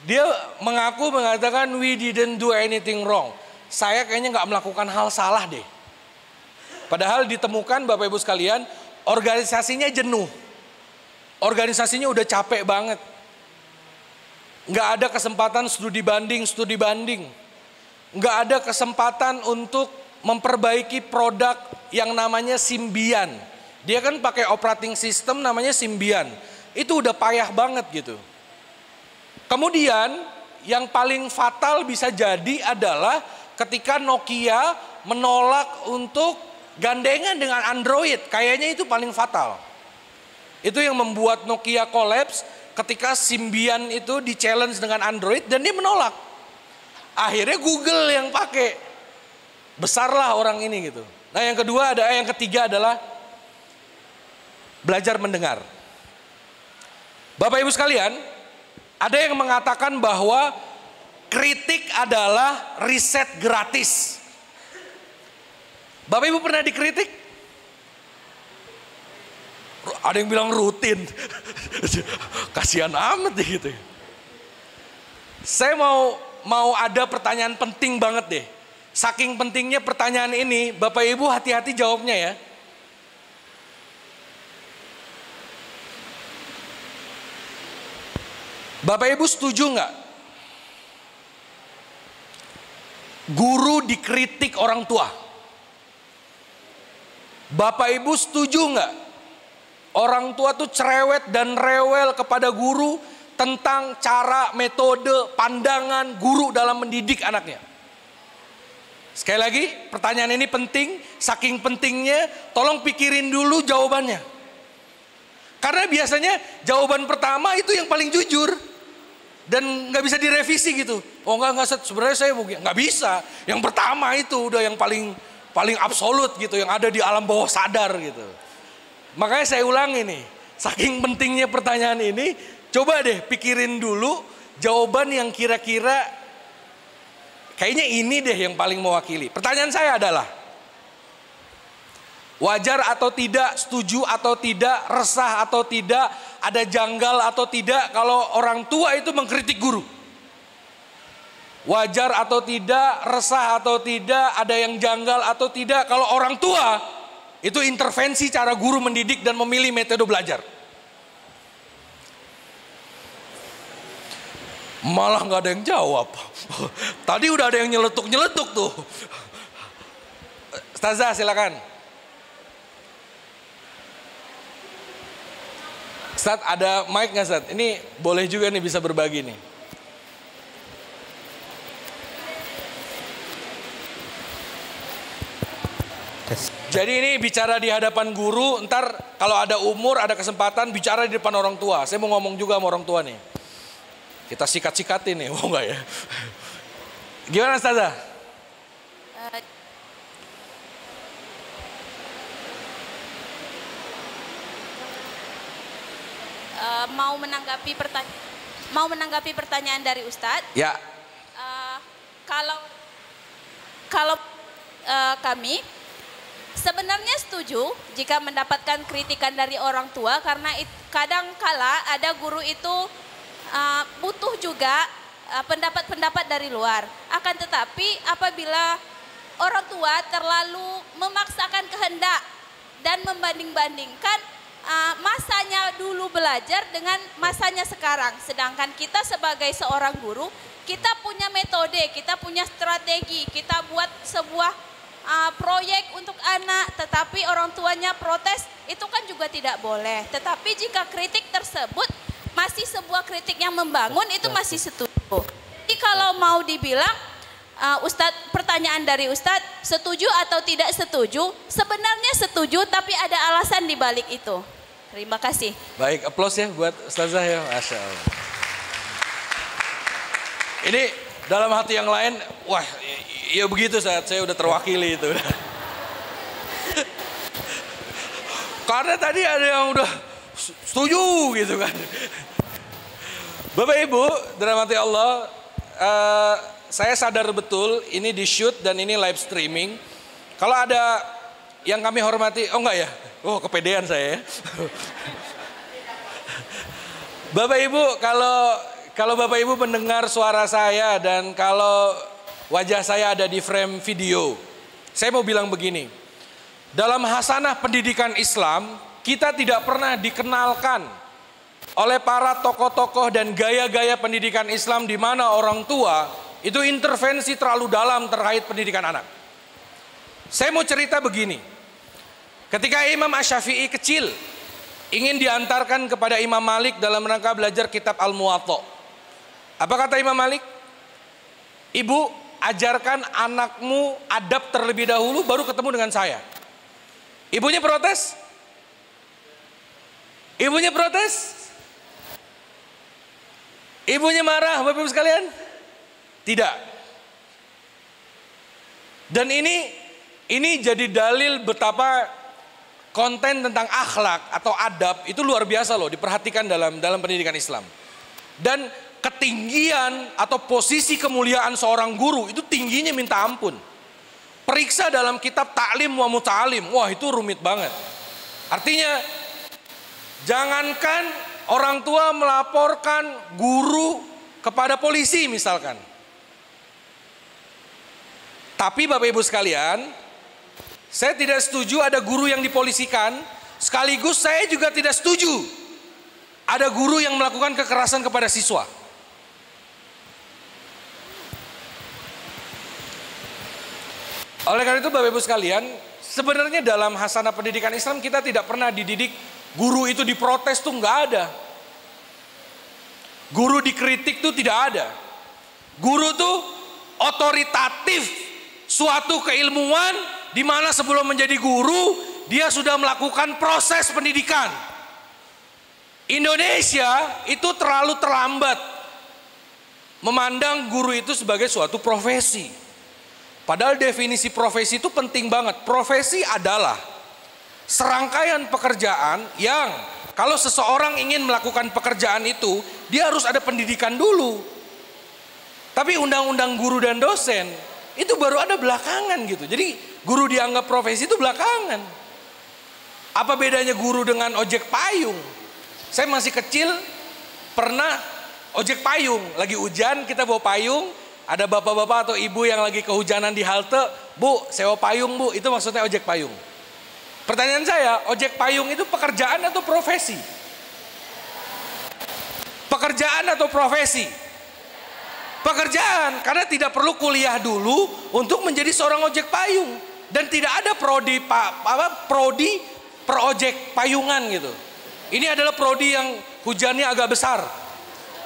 A: dia mengatakan we didn't do anything wrong. Saya kayaknya nggak melakukan hal salah deh. Padahal ditemukan Bapak Ibu sekalian, organisasinya jenuh. Organisasinya udah capek banget. Nggak ada kesempatan studi banding. Nggak ada kesempatan untuk memperbaiki produk yang namanya Symbian. Dia kan pakai operating system namanya Symbian. Itu udah payah banget gitu. Kemudian yang paling fatal bisa jadi adalah ketika Nokia menolak untuk gandengan dengan Android, kayaknya itu paling fatal. Itu yang membuat Nokia collapse ketika Symbian itu di challenge dengan Android dan dia menolak. Akhirnya Google yang pakai. Besarlah orang ini gitu. Nah, yang ketiga adalah belajar mendengar. Bapak Ibu sekalian, ada yang mengatakan bahwa kritik adalah riset gratis. Bapak Ibu pernah dikritik? Ada yang bilang rutin. Kasihan amat deh gitu. Saya mau ada pertanyaan penting banget deh. Saking pentingnya pertanyaan ini, Bapak Ibu hati-hati jawabnya ya. Bapak Ibu setuju nggak? Guru dikritik orang tua. Bapak Ibu setuju nggak? Orang tua tuh cerewet dan rewel kepada guru tentang cara, metode, pandangan guru dalam mendidik anaknya. Sekali lagi, pertanyaan ini penting, saking pentingnya, tolong pikirin dulu jawabannya. Karena biasanya jawaban pertama itu yang paling jujur dan nggak bisa direvisi gitu. Oh nggak, sebenarnya saya nggak bisa. Yang pertama itu udah yang paling absolut gitu, yang ada di alam bawah sadar gitu. Makanya saya ulangi nih, saking pentingnya pertanyaan ini, coba deh pikirin dulu jawaban yang kira-kira kayaknya ini deh yang paling mewakili. Pertanyaan saya adalah, wajar atau tidak, setuju atau tidak, resah atau tidak, ada janggal atau tidak kalau orang tua itu mengkritik guru? Wajar atau tidak, resah atau tidak, ada yang janggal atau tidak kalau orang tua itu intervensi cara guru mendidik dan memilih metode belajar? Malah nggak ada yang jawab. Tadi udah ada yang nyeletuk tuh. Ustazah silakan. Ustaz ada mic nggak Ustaz? Ini boleh juga nih, bisa berbagi nih. Jadi ini bicara di hadapan guru, ntar kalau ada umur, ada kesempatan bicara di depan orang tua. Saya mau ngomong juga sama orang tua nih. Kita sikat-sikatin nih, mau nggak ya? Gimana Ustazah?
D: Mau menanggapi pertanyaan dari Ustadz?
A: Ya.
D: Kalau kami sebenarnya setuju jika mendapatkan kritikan dari orang tua, karena kadang kala ada guru itu butuh juga pendapat-pendapat dari luar. Akan tetapi apabila orang tua terlalu memaksakan kehendak dan membanding-bandingkan masanya dulu belajar dengan masanya sekarang. Sedangkan kita sebagai seorang guru, kita punya metode, kita punya strategi, kita buat sebuah proyek untuk anak, tetapi orang tuanya protes, itu kan juga tidak boleh. Tetapi jika kritik tersebut masih sebuah kritik yang membangun, itu masih setuju. Jadi kalau mau dibilang, Ustadz, pertanyaan dari Ustadz, setuju atau tidak setuju? Sebenarnya setuju, tapi ada alasan di balik itu. Terima kasih.
A: Baik, aplaus ya buat Ustazah ya, Masya Allah. Ini dalam hati yang lain, wah ya begitu saat saya udah terwakili itu. Karena tadi ada yang udah setuju gitu kan. Bapak Ibu, dirahmati Allah, saya sadar betul ini di shoot dan ini live streaming. Kalau ada yang kami hormati, oh enggak ya? Oh kepedean saya ya. Bapak Ibu, kalau Bapak Ibu mendengar suara saya dan kalau wajah saya ada di frame video, saya mau bilang begini. Dalam hasanah pendidikan Islam, kita tidak pernah dikenalkan oleh para tokoh-tokoh dan gaya-gaya pendidikan Islam di mana orang tua itu intervensi terlalu dalam terkait pendidikan anak. Saya mau cerita begini. Ketika Imam Asy-Syafi'i kecil ingin diantarkan kepada Imam Malik dalam rangka belajar kitab Al-Muwatta. Apa kata Imam Malik? Ibu, ajarkan anakmu adab terlebih dahulu baru ketemu dengan saya. Ibunya protes? Ibunya protes? Ibunya marah, Bapak Ibu sekalian? Tidak. Dan ini jadi dalil betapa konten tentang akhlak atau adab itu luar biasa loh, diperhatikan dalam pendidikan Islam. Dan ketinggian atau posisi kemuliaan seorang guru itu tingginya minta ampun. Periksa dalam kitab Ta'lim wa Muta'alim. Wah, itu rumit banget. Artinya, jangankan orang tua melaporkan guru kepada polisi misalkan. Tapi Bapak Ibu sekalian, saya tidak setuju ada guru yang dipolisikan. Sekaligus saya juga tidak setuju ada guru yang melakukan kekerasan kepada siswa. Oleh karena itu Bapak Ibu sekalian, sebenarnya dalam hasanah pendidikan Islam kita tidak pernah dididik guru itu diprotes tuh nggak ada. Guru dikritik tuh tidak ada. Guru tuh otoritatif, suatu keilmuan di mana sebelum menjadi guru dia sudah melakukan proses pendidikan. Indonesia itu terlalu terlambat memandang guru itu sebagai suatu profesi. Padahal definisi profesi itu penting banget. Profesi adalah serangkaian pekerjaan yang kalau seseorang ingin melakukan pekerjaan itu, dia harus ada pendidikan dulu. Tapi undang-undang guru dan dosen itu baru ada belakangan gitu. Jadi guru dianggap profesi itu belakangan. Apa bedanya guru dengan ojek payung? Saya masih kecil pernah ojek payung. Lagi hujan kita bawa payung. Ada bapak-bapak atau ibu yang lagi kehujanan di halte, Bu, sewa payung Bu, itu maksudnya ojek payung. Pertanyaan saya, ojek payung itu pekerjaan atau profesi? Pekerjaan atau profesi? Pekerjaan, karena tidak perlu kuliah dulu untuk menjadi seorang ojek payung. Dan tidak ada prodi per ojek payungan gitu. Ini adalah prodi yang hujannya agak besar.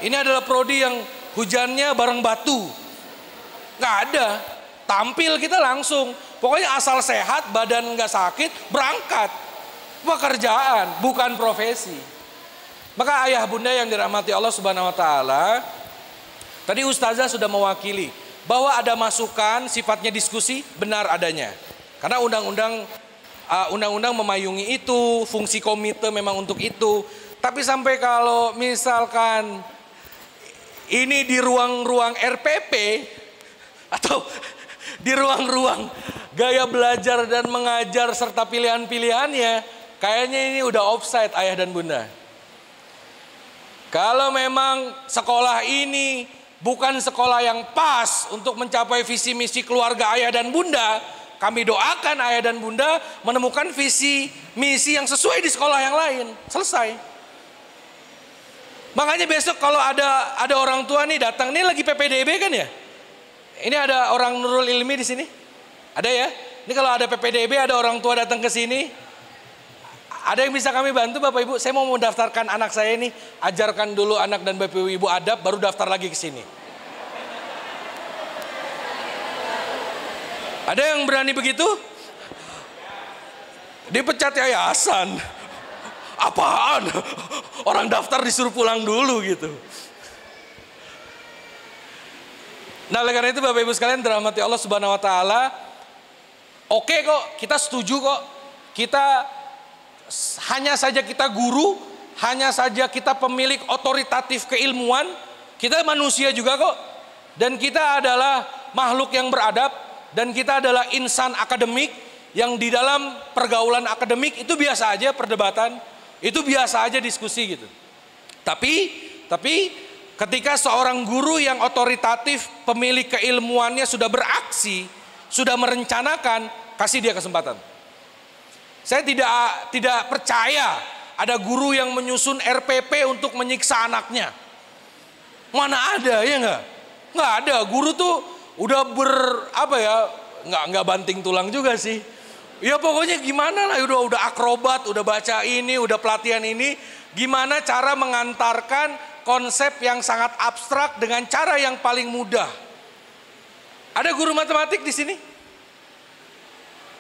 A: Ini adalah prodi yang hujannya bareng batu. Nggak ada, tampil kita langsung. Pokoknya asal sehat, badan nggak sakit, berangkat. Pekerjaan, bukan profesi. Maka ayah bunda yang dirahmati Allah Subhanahu Wa Taala, tadi Ustazah sudah mewakili bahwa ada masukan sifatnya diskusi, benar adanya. Karena undang-undang memayungi itu, fungsi komite memang untuk itu. Tapi sampai kalau misalkan ini di ruang-ruang RPP atau di ruang-ruang gaya belajar dan mengajar serta pilihan-pilihannya, kayaknya ini udah offside ayah dan bunda. Kalau memang sekolah ini bukan sekolah yang pas untuk mencapai visi misi keluarga ayah dan bunda, kami doakan ayah dan bunda menemukan visi misi yang sesuai di sekolah yang lain. Selesai. Makanya besok kalau ada orang tua nih datang, ini lagi PPDB kan ya? Ini ada orang Nurul Ilmi di sini? Ada ya? Ini kalau ada PPDB, ada orang tua datang ke sini. Ada yang bisa kami bantu Bapak Ibu? Saya mau mendaftarkan anak saya ini, ajarkan dulu anak dan Bapak Ibu adab, baru daftar lagi ke sini. Ada yang berani begitu? Dipecat yayasan. Apaan? Orang daftar disuruh pulang dulu gitu. Nah, oleh karena itu Bapak Ibu sekalian dirahmati Allah Subhanahu Wa Taala, oke kok, kita setuju kok, kita hanya saja kita guru, hanya saja kita pemilik otoritatif keilmuan, kita manusia juga kok. Dan kita adalah makhluk yang beradab, dan kita adalah insan akademik yang di dalam pergaulan akademik itu biasa aja perdebatan, itu biasa aja diskusi gitu. Tapi ketika seorang guru yang otoritatif, pemilik keilmuannya sudah beraksi, sudah merencanakan, kasih dia kesempatan. Saya tidak percaya ada guru yang menyusun RPP untuk menyiksa anaknya. Mana ada, ya enggak? Enggak ada. Guru tuh udah enggak banting tulang juga sih. Ya pokoknya gimana lah, udah akrobat, udah baca ini, udah pelatihan ini, gimana cara mengantarkan konsep yang sangat abstrak dengan cara yang paling mudah. Ada guru matematik di sini?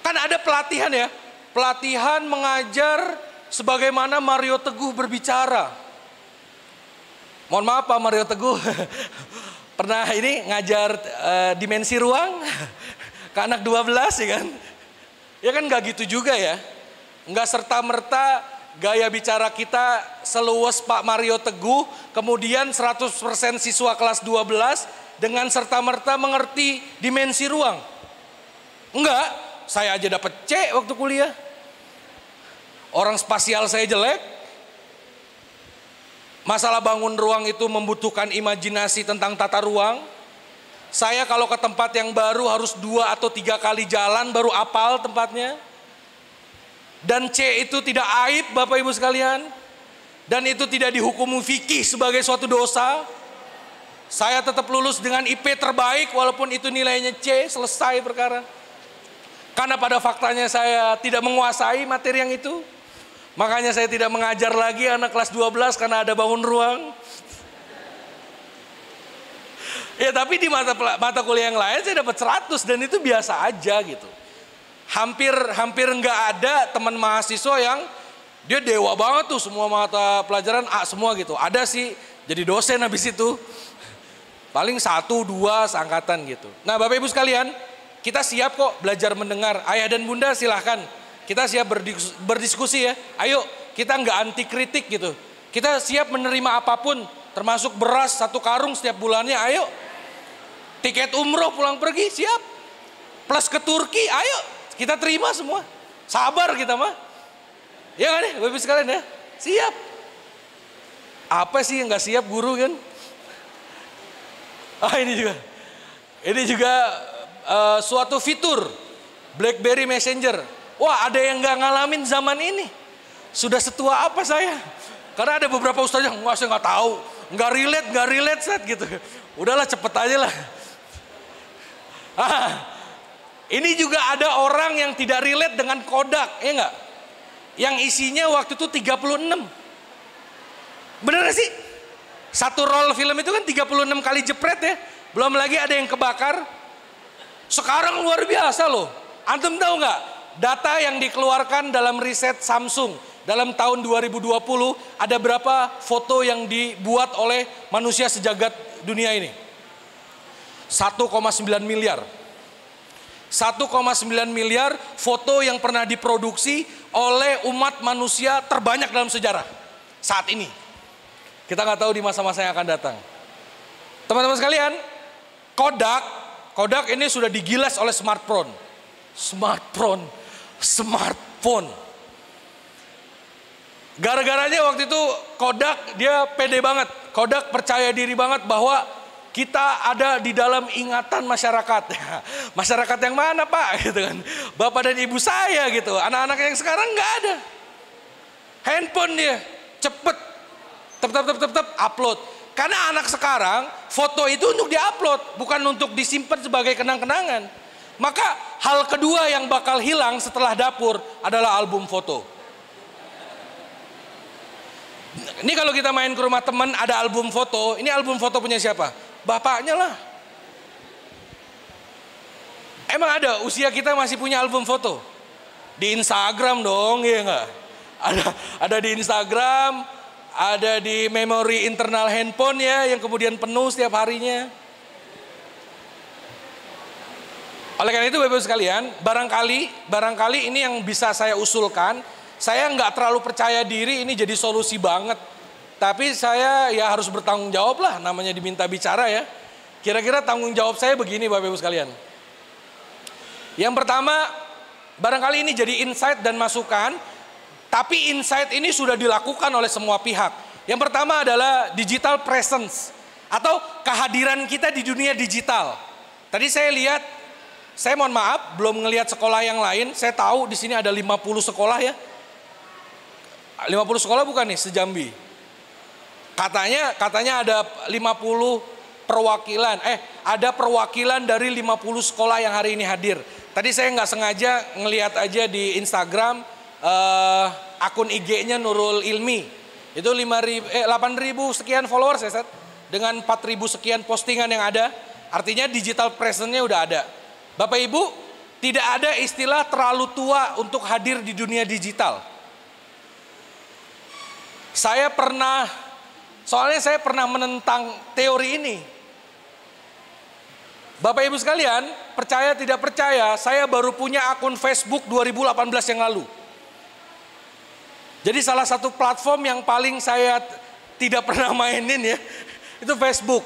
A: Kan ada pelatihan ya, pelatihan mengajar sebagaimana Mario Teguh berbicara. Mohon maaf Pak Mario Teguh, pernah ini ngajar dimensi ruang ke anak 12 ya kan? Ya kan nggak gitu juga ya, nggak serta-merta gaya bicara kita seluas Pak Mario Teguh, kemudian 100% siswa kelas 12 dengan serta-merta mengerti dimensi ruang. Enggak, saya aja dapat C waktu kuliah. Orang spasial saya jelek. Masalah bangun ruang itu membutuhkan imajinasi tentang tata ruang. Saya kalau ke tempat yang baru harus 2 atau 3 kali jalan baru apal tempatnya. Dan C itu tidak aib Bapak Ibu sekalian. Dan itu tidak dihukum fikih sebagai suatu dosa. Saya tetap lulus dengan IP terbaik walaupun itu nilainya C, selesai perkara. Karena pada faktanya saya tidak menguasai materi yang itu. Makanya saya tidak mengajar lagi anak kelas 12 karena ada bangun ruang. Ya tapi di mata kuliah yang lain saya dapat 100 dan itu biasa aja gitu. Hampir nggak ada teman mahasiswa yang dia dewa banget tuh, semua mata pelajaran A semua gitu. Ada sih jadi dosen habis itu. Paling 1, 2 seangkatan gitu. Nah Bapak Ibu sekalian, kita siap kok belajar mendengar. Ayah dan bunda silahkan. Kita siap berdiskusi ya. Ayo kita nggak anti kritik gitu. Kita siap menerima apapun. Termasuk beras 1 karung setiap bulannya, ayo. Tiket umroh pulang pergi siap. Plus ke Turki, ayo. Kita terima semua. Sabar kita mah. Ya kan ya Bapak Ibu sekalian ya. Siap. Apa sih yang nggak siap guru kan? Ini juga suatu fitur BlackBerry Messenger. Wah ada yang nggak ngalamin zaman ini. Sudah setua apa saya? Karena ada beberapa ustaz yang saya nggak tahu, nggak relate set gitu. Udahlah cepet aja lah. Ini juga ada orang yang tidak relate dengan Kodak, ya nggak? Yang isinya waktu itu 36. Bener gak sih? 1 roll film itu kan 36 kali jepret ya. Belum lagi ada yang kebakar. Sekarang luar biasa loh. Antum tahu nggak? Data yang dikeluarkan dalam riset Samsung dalam tahun 2020 ada berapa foto yang dibuat oleh manusia sejagat dunia ini? 1,9 miliar. 1,9 miliar foto yang pernah diproduksi oleh umat manusia terbanyak dalam sejarah saat ini. Kita nggak tahu di masa-masa yang akan datang. Teman-teman sekalian, Kodak ini sudah digilas oleh smartphone. Gara-garanya waktu itu Kodak dia pede banget. Kodak percaya diri banget bahwa kita ada di dalam ingatan masyarakat. Masyarakat yang mana Pak? Gitu kan. Bapak dan ibu saya gitu. Anak-anak yang sekarang nggak ada. Handphone dia cepet. Tep upload. Karena anak sekarang foto itu untuk diupload, bukan untuk disimpan sebagai kenang-kenangan. Maka hal kedua yang bakal hilang setelah dapur adalah album foto. Ini kalau kita main ke rumah teman ada album foto, ini album foto punya siapa? Bapaknya lah. Emang ada usia kita masih punya album foto? Di Instagram dong, ya enggak? Ada di Instagram, ada di memori internal handphone ya yang kemudian penuh setiap harinya. Oleh karena itu Bapak-Ibu sekalian, barangkali ini yang bisa saya usulkan, Saya nggak terlalu percaya diri ini jadi solusi banget. Tapi saya ya harus bertanggung jawab lah, namanya diminta bicara ya. Kira-kira tanggung jawab saya begini Bapak Ibu sekalian. Yang pertama, barangkali ini jadi insight dan masukan, tapi insight ini sudah dilakukan oleh semua pihak. Yang pertama adalah digital presence atau kehadiran kita di dunia digital. Tadi saya lihat, saya mohon maaf belum ngelihat sekolah yang lain. Saya tahu di sini ada 50 sekolah ya. 50 sekolah bukan nih sejambi. Katanya ada 50 perwakilan. Ada perwakilan dari 50 sekolah yang hari ini hadir. Tadi saya nggak sengaja ngelihat aja di Instagram akun IG-nya Nurul Ilmi. Itu 8.000 sekian followers ya, Set. Dengan 4.000 sekian postingan yang ada. Artinya digital presence-nya udah ada. Bapak Ibu, tidak ada istilah terlalu tua untuk hadir di dunia digital. Soalnya saya pernah menentang teori ini. Bapak Ibu sekalian, percaya tidak percaya, saya baru punya akun Facebook 2018 yang lalu. Jadi salah satu platform yang paling saya tidak pernah mainin ya, itu Facebook.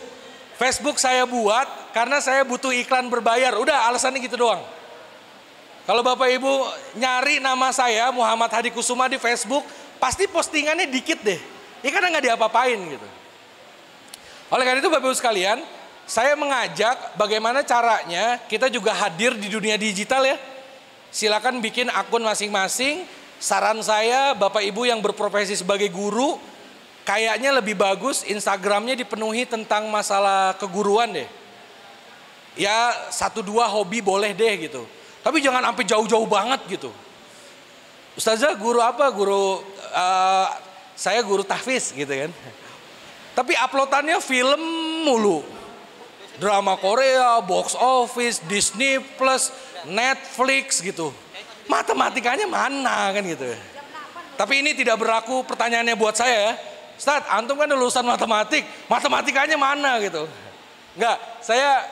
A: Facebook saya buat karena saya butuh iklan berbayar. Udah alasannya gitu doang. Kalau Bapak Ibu nyari nama saya Muhammad Hadi Kusuma di Facebook, pasti postingannya dikit deh. Ya karena nggak diapa-apain gitu. Oleh karena itu Bapak Ibu sekalian, saya mengajak bagaimana caranya kita juga hadir di dunia digital ya. Silakan bikin akun masing-masing. Saran saya Bapak Ibu yang berprofesi sebagai guru, kayaknya lebih bagus Instagramnya dipenuhi tentang masalah keguruan deh. Ya 1-2 hobi boleh deh gitu. Tapi jangan sampai jauh-jauh banget gitu. Ustazah guru apa? Saya guru tahfiz gitu kan. Tapi uploadannya film mulu. Drama Korea, box office, Disney Plus, Netflix gitu. Matematikanya mana kan gitu. Tapi ini tidak berlaku pertanyaannya buat saya ya. Ustaz, antum kan lulusan matematik, matematikanya mana gitu. Enggak, saya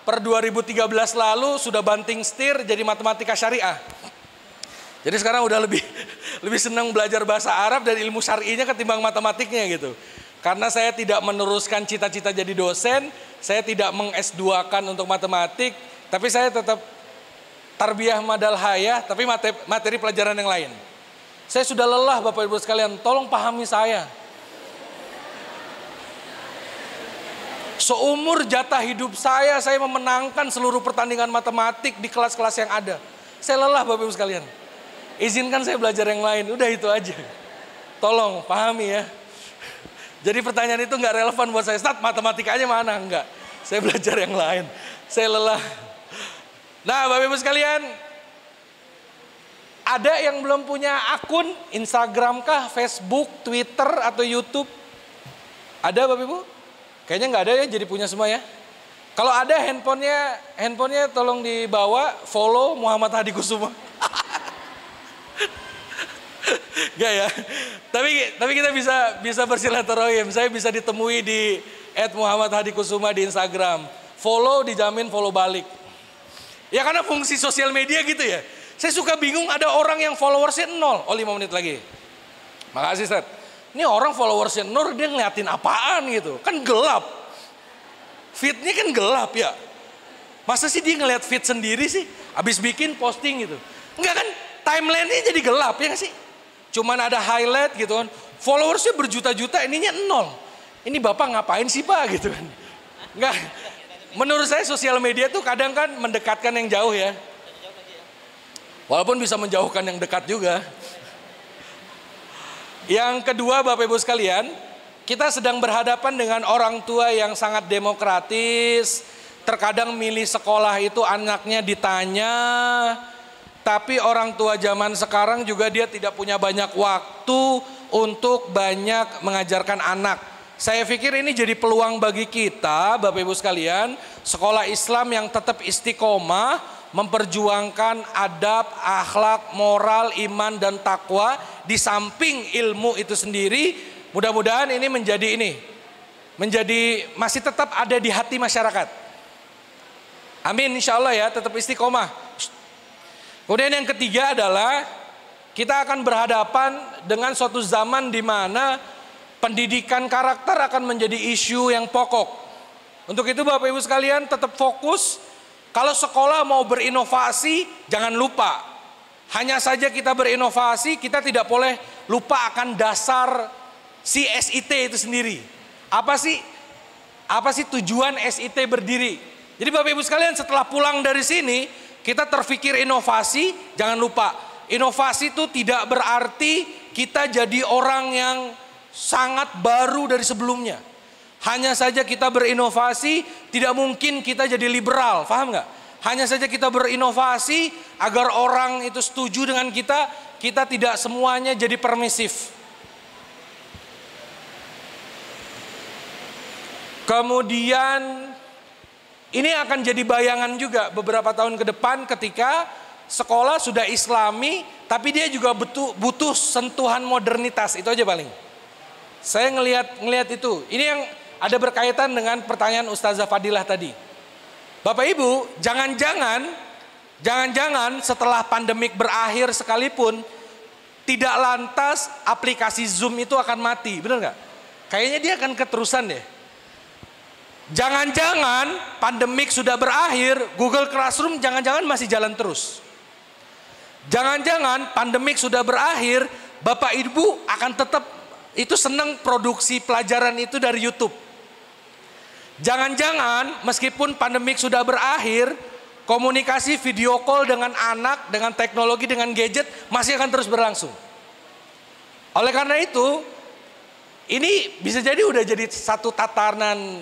A: per 2013 lalu sudah banting setir jadi matematika syariah. Jadi sekarang udah lebih senang belajar bahasa Arab dan ilmu syar'inya ketimbang matematiknya gitu. Karena saya tidak meneruskan cita-cita jadi dosen, saya tidak meng-S2-kan untuk matematik, tapi saya tetap tarbiyah madal hayah, tapi materi pelajaran yang lain. Saya sudah lelah Bapak Ibu sekalian, tolong pahami saya. Seumur jatah hidup saya memenangkan seluruh pertandingan matematik di kelas-kelas yang ada. Saya lelah Bapak Ibu sekalian. Izinkan saya belajar yang lain, udah itu aja. Tolong pahami ya. Jadi pertanyaan itu nggak relevan buat saya. Ustaz, matematikanya mana? Enggak. Saya belajar yang lain. Saya lelah. Nah Bapak Ibu sekalian, ada yang belum punya akun Instagram kah, Facebook, Twitter atau YouTube? Ada Bapak Ibu? Kayaknya nggak ada ya, jadi punya semua ya. Kalau ada handphonenya tolong dibawa, follow Muhammad Hadi Kusuma. Gak ya. Tapi kita bisa bersilaturahim. Saya bisa ditemui di @muhammadhadikusuma di Instagram. Follow dijamin follow balik. Ya karena fungsi sosial media gitu ya. Saya suka bingung ada orang yang followersnya 0. Oh 5 menit lagi. Makasih Ustaz. Ini orang followersnya 0, dia ngeliatin apaan gitu. Kan gelap. Feednya kan gelap ya. Masa sih dia ngeliat feed sendiri sih? Habis bikin posting gitu. Enggak kan, timeline-nya jadi gelap ya gak sih? Cuman ada highlight gitu kan. Followersnya berjuta-juta, ininya 0. Ini Bapak ngapain sih Pak gitu kan. Enggak. Menurut saya sosial media tuh kadang kan mendekatkan yang jauh ya. Walaupun bisa menjauhkan yang dekat juga. Yang kedua Bapak Ibu sekalian, kita sedang berhadapan dengan orang tua yang sangat demokratis. Terkadang milih sekolah itu anaknya ditanya. Tapi orang tua zaman sekarang juga dia tidak punya banyak waktu untuk banyak mengajarkan anak. Saya pikir ini jadi peluang bagi kita Bapak Ibu sekalian. Sekolah Islam yang tetap istiqomah, memperjuangkan adab, akhlak, moral, iman dan takwa. Di samping ilmu itu sendiri, mudah-mudahan ini menjadi masih tetap ada di hati masyarakat. Amin insya Allah ya, tetap istiqomah. Kemudian yang ketiga adalah kita akan berhadapan dengan suatu zaman di mana pendidikan karakter akan menjadi isu yang pokok. Untuk itu Bapak Ibu sekalian tetap fokus. Kalau sekolah mau berinovasi, jangan lupa. Hanya saja kita berinovasi, kita tidak boleh lupa akan dasar si SIT itu sendiri. Apa sih tujuan SIT berdiri? Jadi Bapak Ibu sekalian, setelah pulang dari sini, kita terfikir inovasi, jangan lupa. Inovasi itu tidak berarti kita jadi orang yang sangat baru dari sebelumnya. Hanya saja kita berinovasi, tidak mungkin kita jadi liberal, paham nggak? Hanya saja kita berinovasi agar orang itu setuju dengan kita tidak semuanya jadi permisif. Kemudian ini akan jadi bayangan juga beberapa tahun ke depan ketika sekolah sudah islami, tapi dia juga butuh sentuhan modernitas, itu aja paling. Saya ngelihat itu. Ini yang ada berkaitan dengan pertanyaan Ustazah Fadilah tadi. Bapak Ibu, jangan-jangan setelah pandemik berakhir sekalipun tidak lantas aplikasi Zoom itu akan mati, benar nggak? Kayaknya dia akan keterusan deh. Jangan-jangan pandemik sudah berakhir, Google Classroom jangan-jangan masih jalan terus. Jangan-jangan pandemik sudah berakhir, Bapak Ibu akan tetap itu senang produksi pelajaran itu dari YouTube. Jangan-jangan meskipun pandemik sudah berakhir, komunikasi video call dengan anak, dengan teknologi, dengan gadget masih akan terus berlangsung. Oleh karena itu, ini bisa jadi udah jadi satu tatanan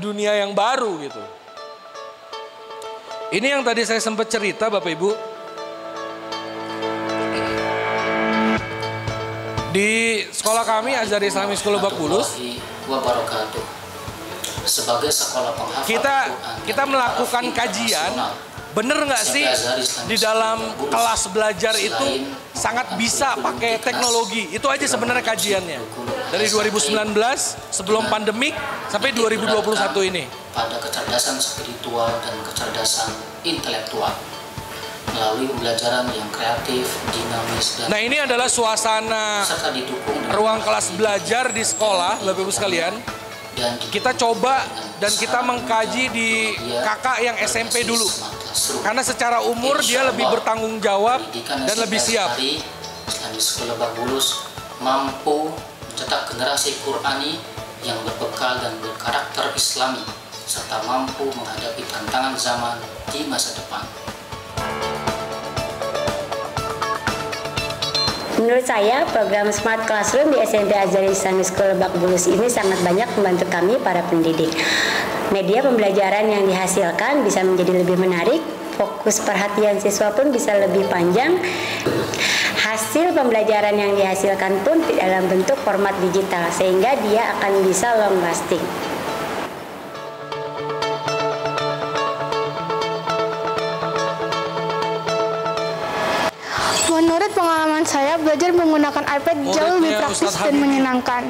A: dunia yang baru gitu. Ini yang tadi saya sempat cerita Bapak Ibu. Di sekolah kami Azhar Islamic School Lebak Bulus, sebagai sekolah penghafal kita melakukan kajian. Bener nggak sih di dalam kelas belajar itu sangat bisa pakai teknologi? Itu aja sebenarnya kajiannya. Dari 2019 sebelum pandemik sampai 2021 ini.
E: Pada kecerdasan spiritual dan kecerdasan intelektual melalui pembelajaran yang kreatif, dinamis, dan
A: nah ini adalah suasana ruang kelas belajar di sekolah, Bapak Ibu sekalian. Kita coba dan kita mengkaji di kakak yang SMP dulu. Karena secara umur dia lebih bertanggung jawab dan lebih siap.
E: Di Sekolah Lebak Bulus mampu mencetak generasi Qurani yang berbekal dan berkarakter Islami serta mampu menghadapi tantangan zaman di masa depan.
F: Menurut saya, program Smart Classroom di SMP Azhar Islamic School Lebak Bulus ini sangat banyak membantu kami para pendidik. Media pembelajaran yang dihasilkan bisa menjadi lebih menarik, fokus perhatian siswa pun bisa lebih panjang. Hasil pembelajaran yang dihasilkan pun dalam bentuk format digital, sehingga dia akan bisa long lasting.
G: Menurut pengalaman saya, belajar menggunakan iPad jauh lebih praktis dan menyenangkan.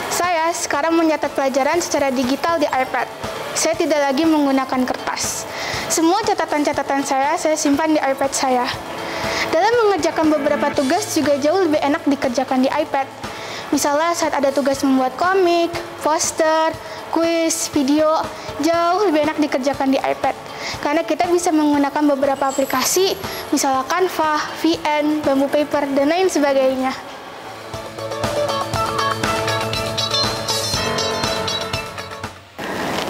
G: Saya sekarang mencatat pelajaran secara digital di iPad. Saya tidak lagi menggunakan kertas. Semua catatan-catatan saya simpan di iPad saya. Dalam mengerjakan beberapa tugas juga jauh lebih enak dikerjakan di iPad. Misalnya saat ada tugas membuat komik, poster, kuis, video, jauh lebih enak dikerjakan di iPad. Karena kita bisa menggunakan beberapa aplikasi, misalnya Canva, VN, Bamboo Paper, dan lain sebagainya.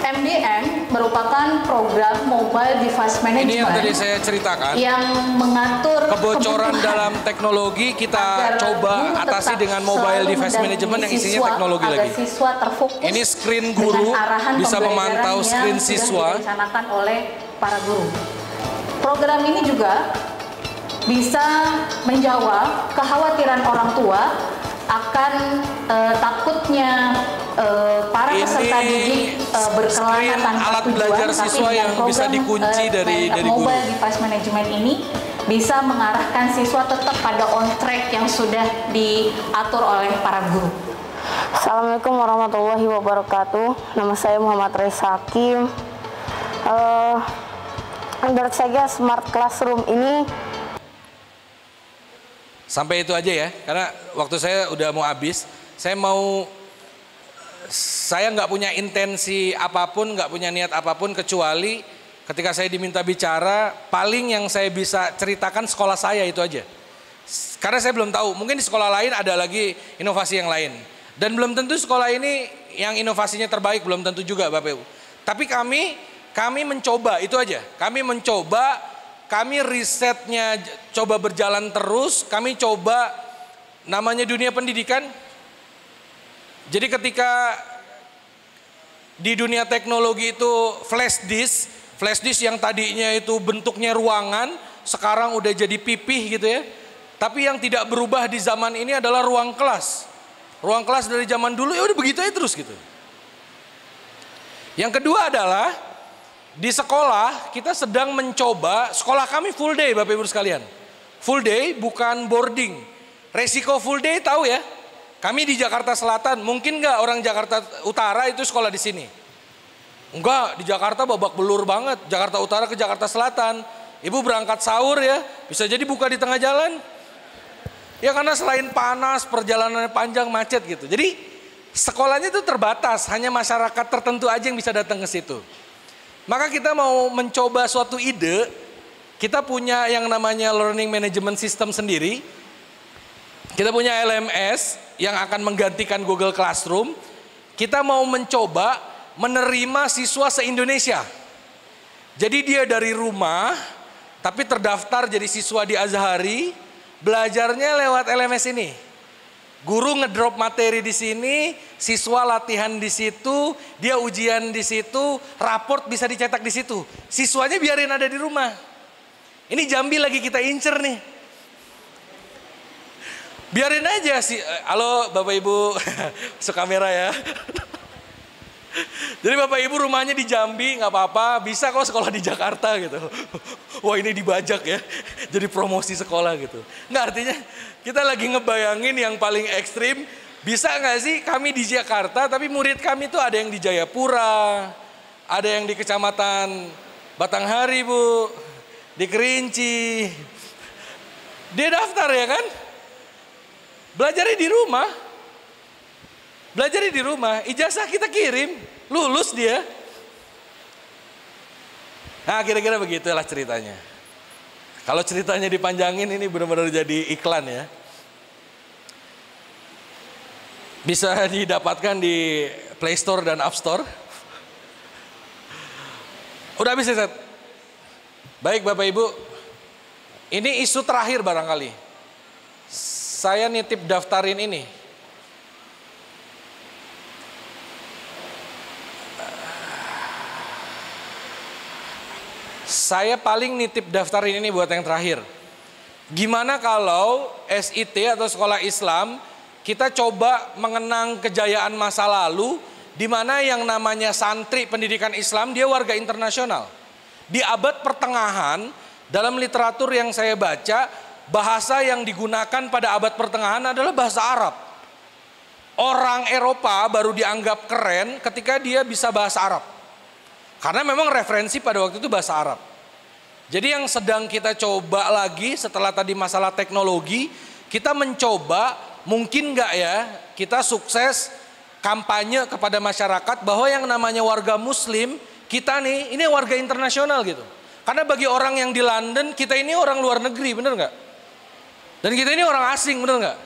H: MDM merupakan program Mobile Device Management.
A: Ini yang tadi saya ceritakan.
H: Yang mengatur
A: kebocoran dalam teknologi kita coba atasi dengan Mobile Device Management yang isinya teknologi lagi.
H: Siswa terfokus.
A: Ini screen guru bisa memantau screen siswa.
H: Direncanakan oleh para guru. Program ini juga bisa menjawab kekhawatiran orang tua akan takutnya para peserta didik berkelana tanpa
A: alat
H: tujuan,
A: belajar siswa yang bisa dikunci dari guru.
H: Mobile Device Management ini bisa mengarahkan siswa tetap pada on track yang sudah diatur oleh para guru.
I: Assalamualaikum warahmatullahi wabarakatuh. Nama saya Muhammad Reza Hakim. Menurut saya Smart Classroom ini
A: Sampai itu aja ya, karena waktu saya udah mau habis. Saya nggak punya intensi apapun, nggak punya niat apapun, kecuali ketika saya diminta bicara, paling yang saya bisa ceritakan sekolah saya itu aja. Karena saya belum tahu, mungkin di sekolah lain ada lagi inovasi yang lain. Dan belum tentu sekolah ini yang inovasinya terbaik, belum tentu juga Bapak Ibu. Tapi kami mencoba, itu aja. Kami mencoba, kami risetnya coba berjalan terus, kami coba namanya dunia pendidikan. Jadi ketika di dunia teknologi itu flash disk yang tadinya itu bentuknya ruangan, sekarang udah jadi pipih gitu ya. Tapi yang tidak berubah di zaman ini adalah ruang kelas. Ruang kelas dari zaman dulu ya udah begitu aja terus gitu. Yang kedua adalah di sekolah kita sedang mencoba, sekolah kami full day Bapak Ibu sekalian. Full day bukan boarding. Resiko full day tahu ya. Kami di Jakarta Selatan, mungkin nggak orang Jakarta Utara itu sekolah di sini? Enggak, di Jakarta babak belur banget. Jakarta Utara ke Jakarta Selatan. Ibu berangkat sahur ya, bisa jadi buka di tengah jalan. Ya karena selain panas, perjalanannya panjang, macet gitu. Jadi sekolahnya itu terbatas, hanya masyarakat tertentu aja yang bisa datang ke situ. Maka kita mau mencoba suatu ide, kita punya yang namanya Learning Management System sendiri. Kita punya LMS yang akan menggantikan Google Classroom. Kita mau mencoba menerima siswa se-Indonesia. Jadi dia dari rumah, tapi terdaftar jadi siswa di Azhari, belajarnya lewat LMS ini. Guru ngedrop materi di sini, siswa latihan di situ, dia ujian di situ, raport bisa dicetak di situ. Siswanya biarin ada di rumah. Ini Jambi lagi kita incer nih. Biarin aja sih. Halo Bapak Ibu, masuk kamera ya. Jadi Bapak Ibu rumahnya di Jambi nggak apa-apa, bisa kok sekolah di Jakarta gitu. Wah ini dibajak ya, jadi promosi sekolah gitu. Nggak, artinya kita lagi ngebayangin yang paling ekstrim. Bisa nggak sih kami di Jakarta, tapi murid kami tuh ada yang di Jayapura, ada yang di Kecamatan Batanghari Bu, di Kerinci. Dia daftar ya kan? Belajarnya di rumah. Belajarnya di rumah, ijazah kita kirim, lulus dia. Nah kira-kira begitulah ceritanya. Kalau ceritanya dipanjangin ini benar-benar jadi iklan ya. Bisa didapatkan di Play Store dan App Store. Udah habis ya Set? Baik Bapak Ibu, ini isu terakhir barangkali. Saya nitip daftarin ini. Saya paling nitip daftarin ini buat yang terakhir. Gimana kalau SIT atau Sekolah Islam kita coba mengenang kejayaan masa lalu, di mana yang namanya santri pendidikan Islam dia warga internasional. Di abad pertengahan dalam literatur yang saya baca, bahasa yang digunakan pada abad pertengahan adalah bahasa Arab. Orang Eropa baru dianggap keren ketika dia bisa bahasa Arab. Karena memang referensi pada waktu itu bahasa Arab. Jadi yang sedang kita coba lagi setelah tadi masalah teknologi, kita mencoba mungkin nggak ya kita sukses kampanye kepada masyarakat bahwa yang namanya warga Muslim kita nih ini warga internasional gitu. Karena bagi orang yang di London kita ini orang luar negeri, bener nggak? Dan kita ini orang asing, bener nggak?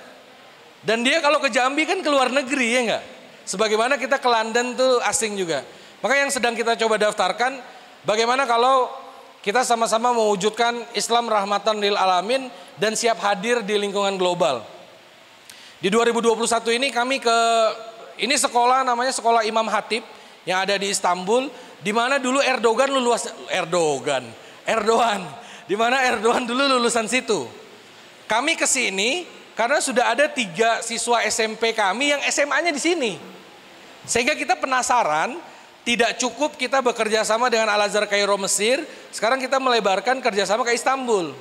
A: Dan dia kalau ke Jambi kan ke luar negeri ya nggak? Sebagaimana kita ke London tuh asing juga. Maka yang sedang kita coba daftarkan, bagaimana kalau kita sama-sama mewujudkan Islam rahmatan lil alamin dan siap hadir di lingkungan global. Di 2021 ini kami ini sekolah namanya Sekolah Imam Khatib yang ada di Istanbul, di mana dulu Erdogan, di mana Erdogan dulu lulusan situ. Kami ke sini karena sudah ada 3 siswa SMP kami yang SMA-nya di sini. Sehingga kita penasaran, tidak cukup kita bekerja sama dengan Al-Azhar Kairo Mesir, sekarang kita melebarkan kerjasama ke Istanbul.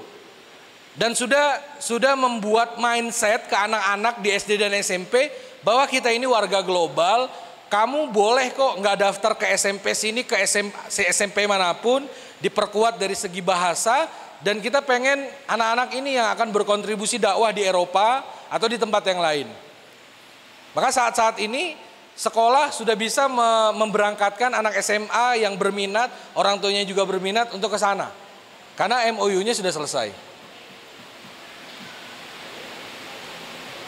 A: Dan sudah membuat mindset ke anak-anak di SD dan SMP bahwa kita ini warga global. Kamu boleh kok nggak daftar ke SMP sini, ke SMP manapun, diperkuat dari segi bahasa, dan kita pengen anak-anak ini yang akan berkontribusi dakwah di Eropa atau di tempat yang lain. Maka saat-saat ini sekolah sudah bisa memberangkatkan anak SMA yang berminat, orang tuanya juga berminat untuk ke sana. Karena MOU-nya sudah selesai.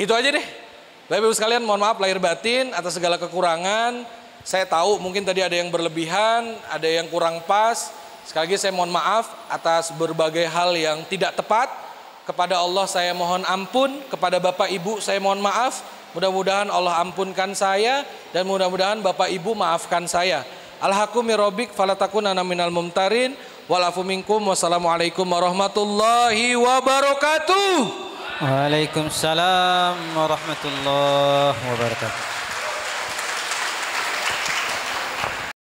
A: Itu aja deh. Bapak Ibu sekalian, mohon maaf lahir batin atas segala kekurangan. Saya tahu mungkin tadi ada yang berlebihan, ada yang kurang pas. Sekali lagi saya mohon maaf atas berbagai hal yang tidak tepat. Kepada Allah saya mohon ampun, kepada Bapak Ibu saya mohon maaf. Mudah-mudahan Allah ampunkan saya dan mudah-mudahan Bapak Ibu maafkan saya. Alhaqu mir rabbik falatakunanna minal mumtarin walafu minkum. Wassalamualaikum warahmatullahi wabarakatuh.
J: Waalaikumsalam warahmatullahi wabarakatuh.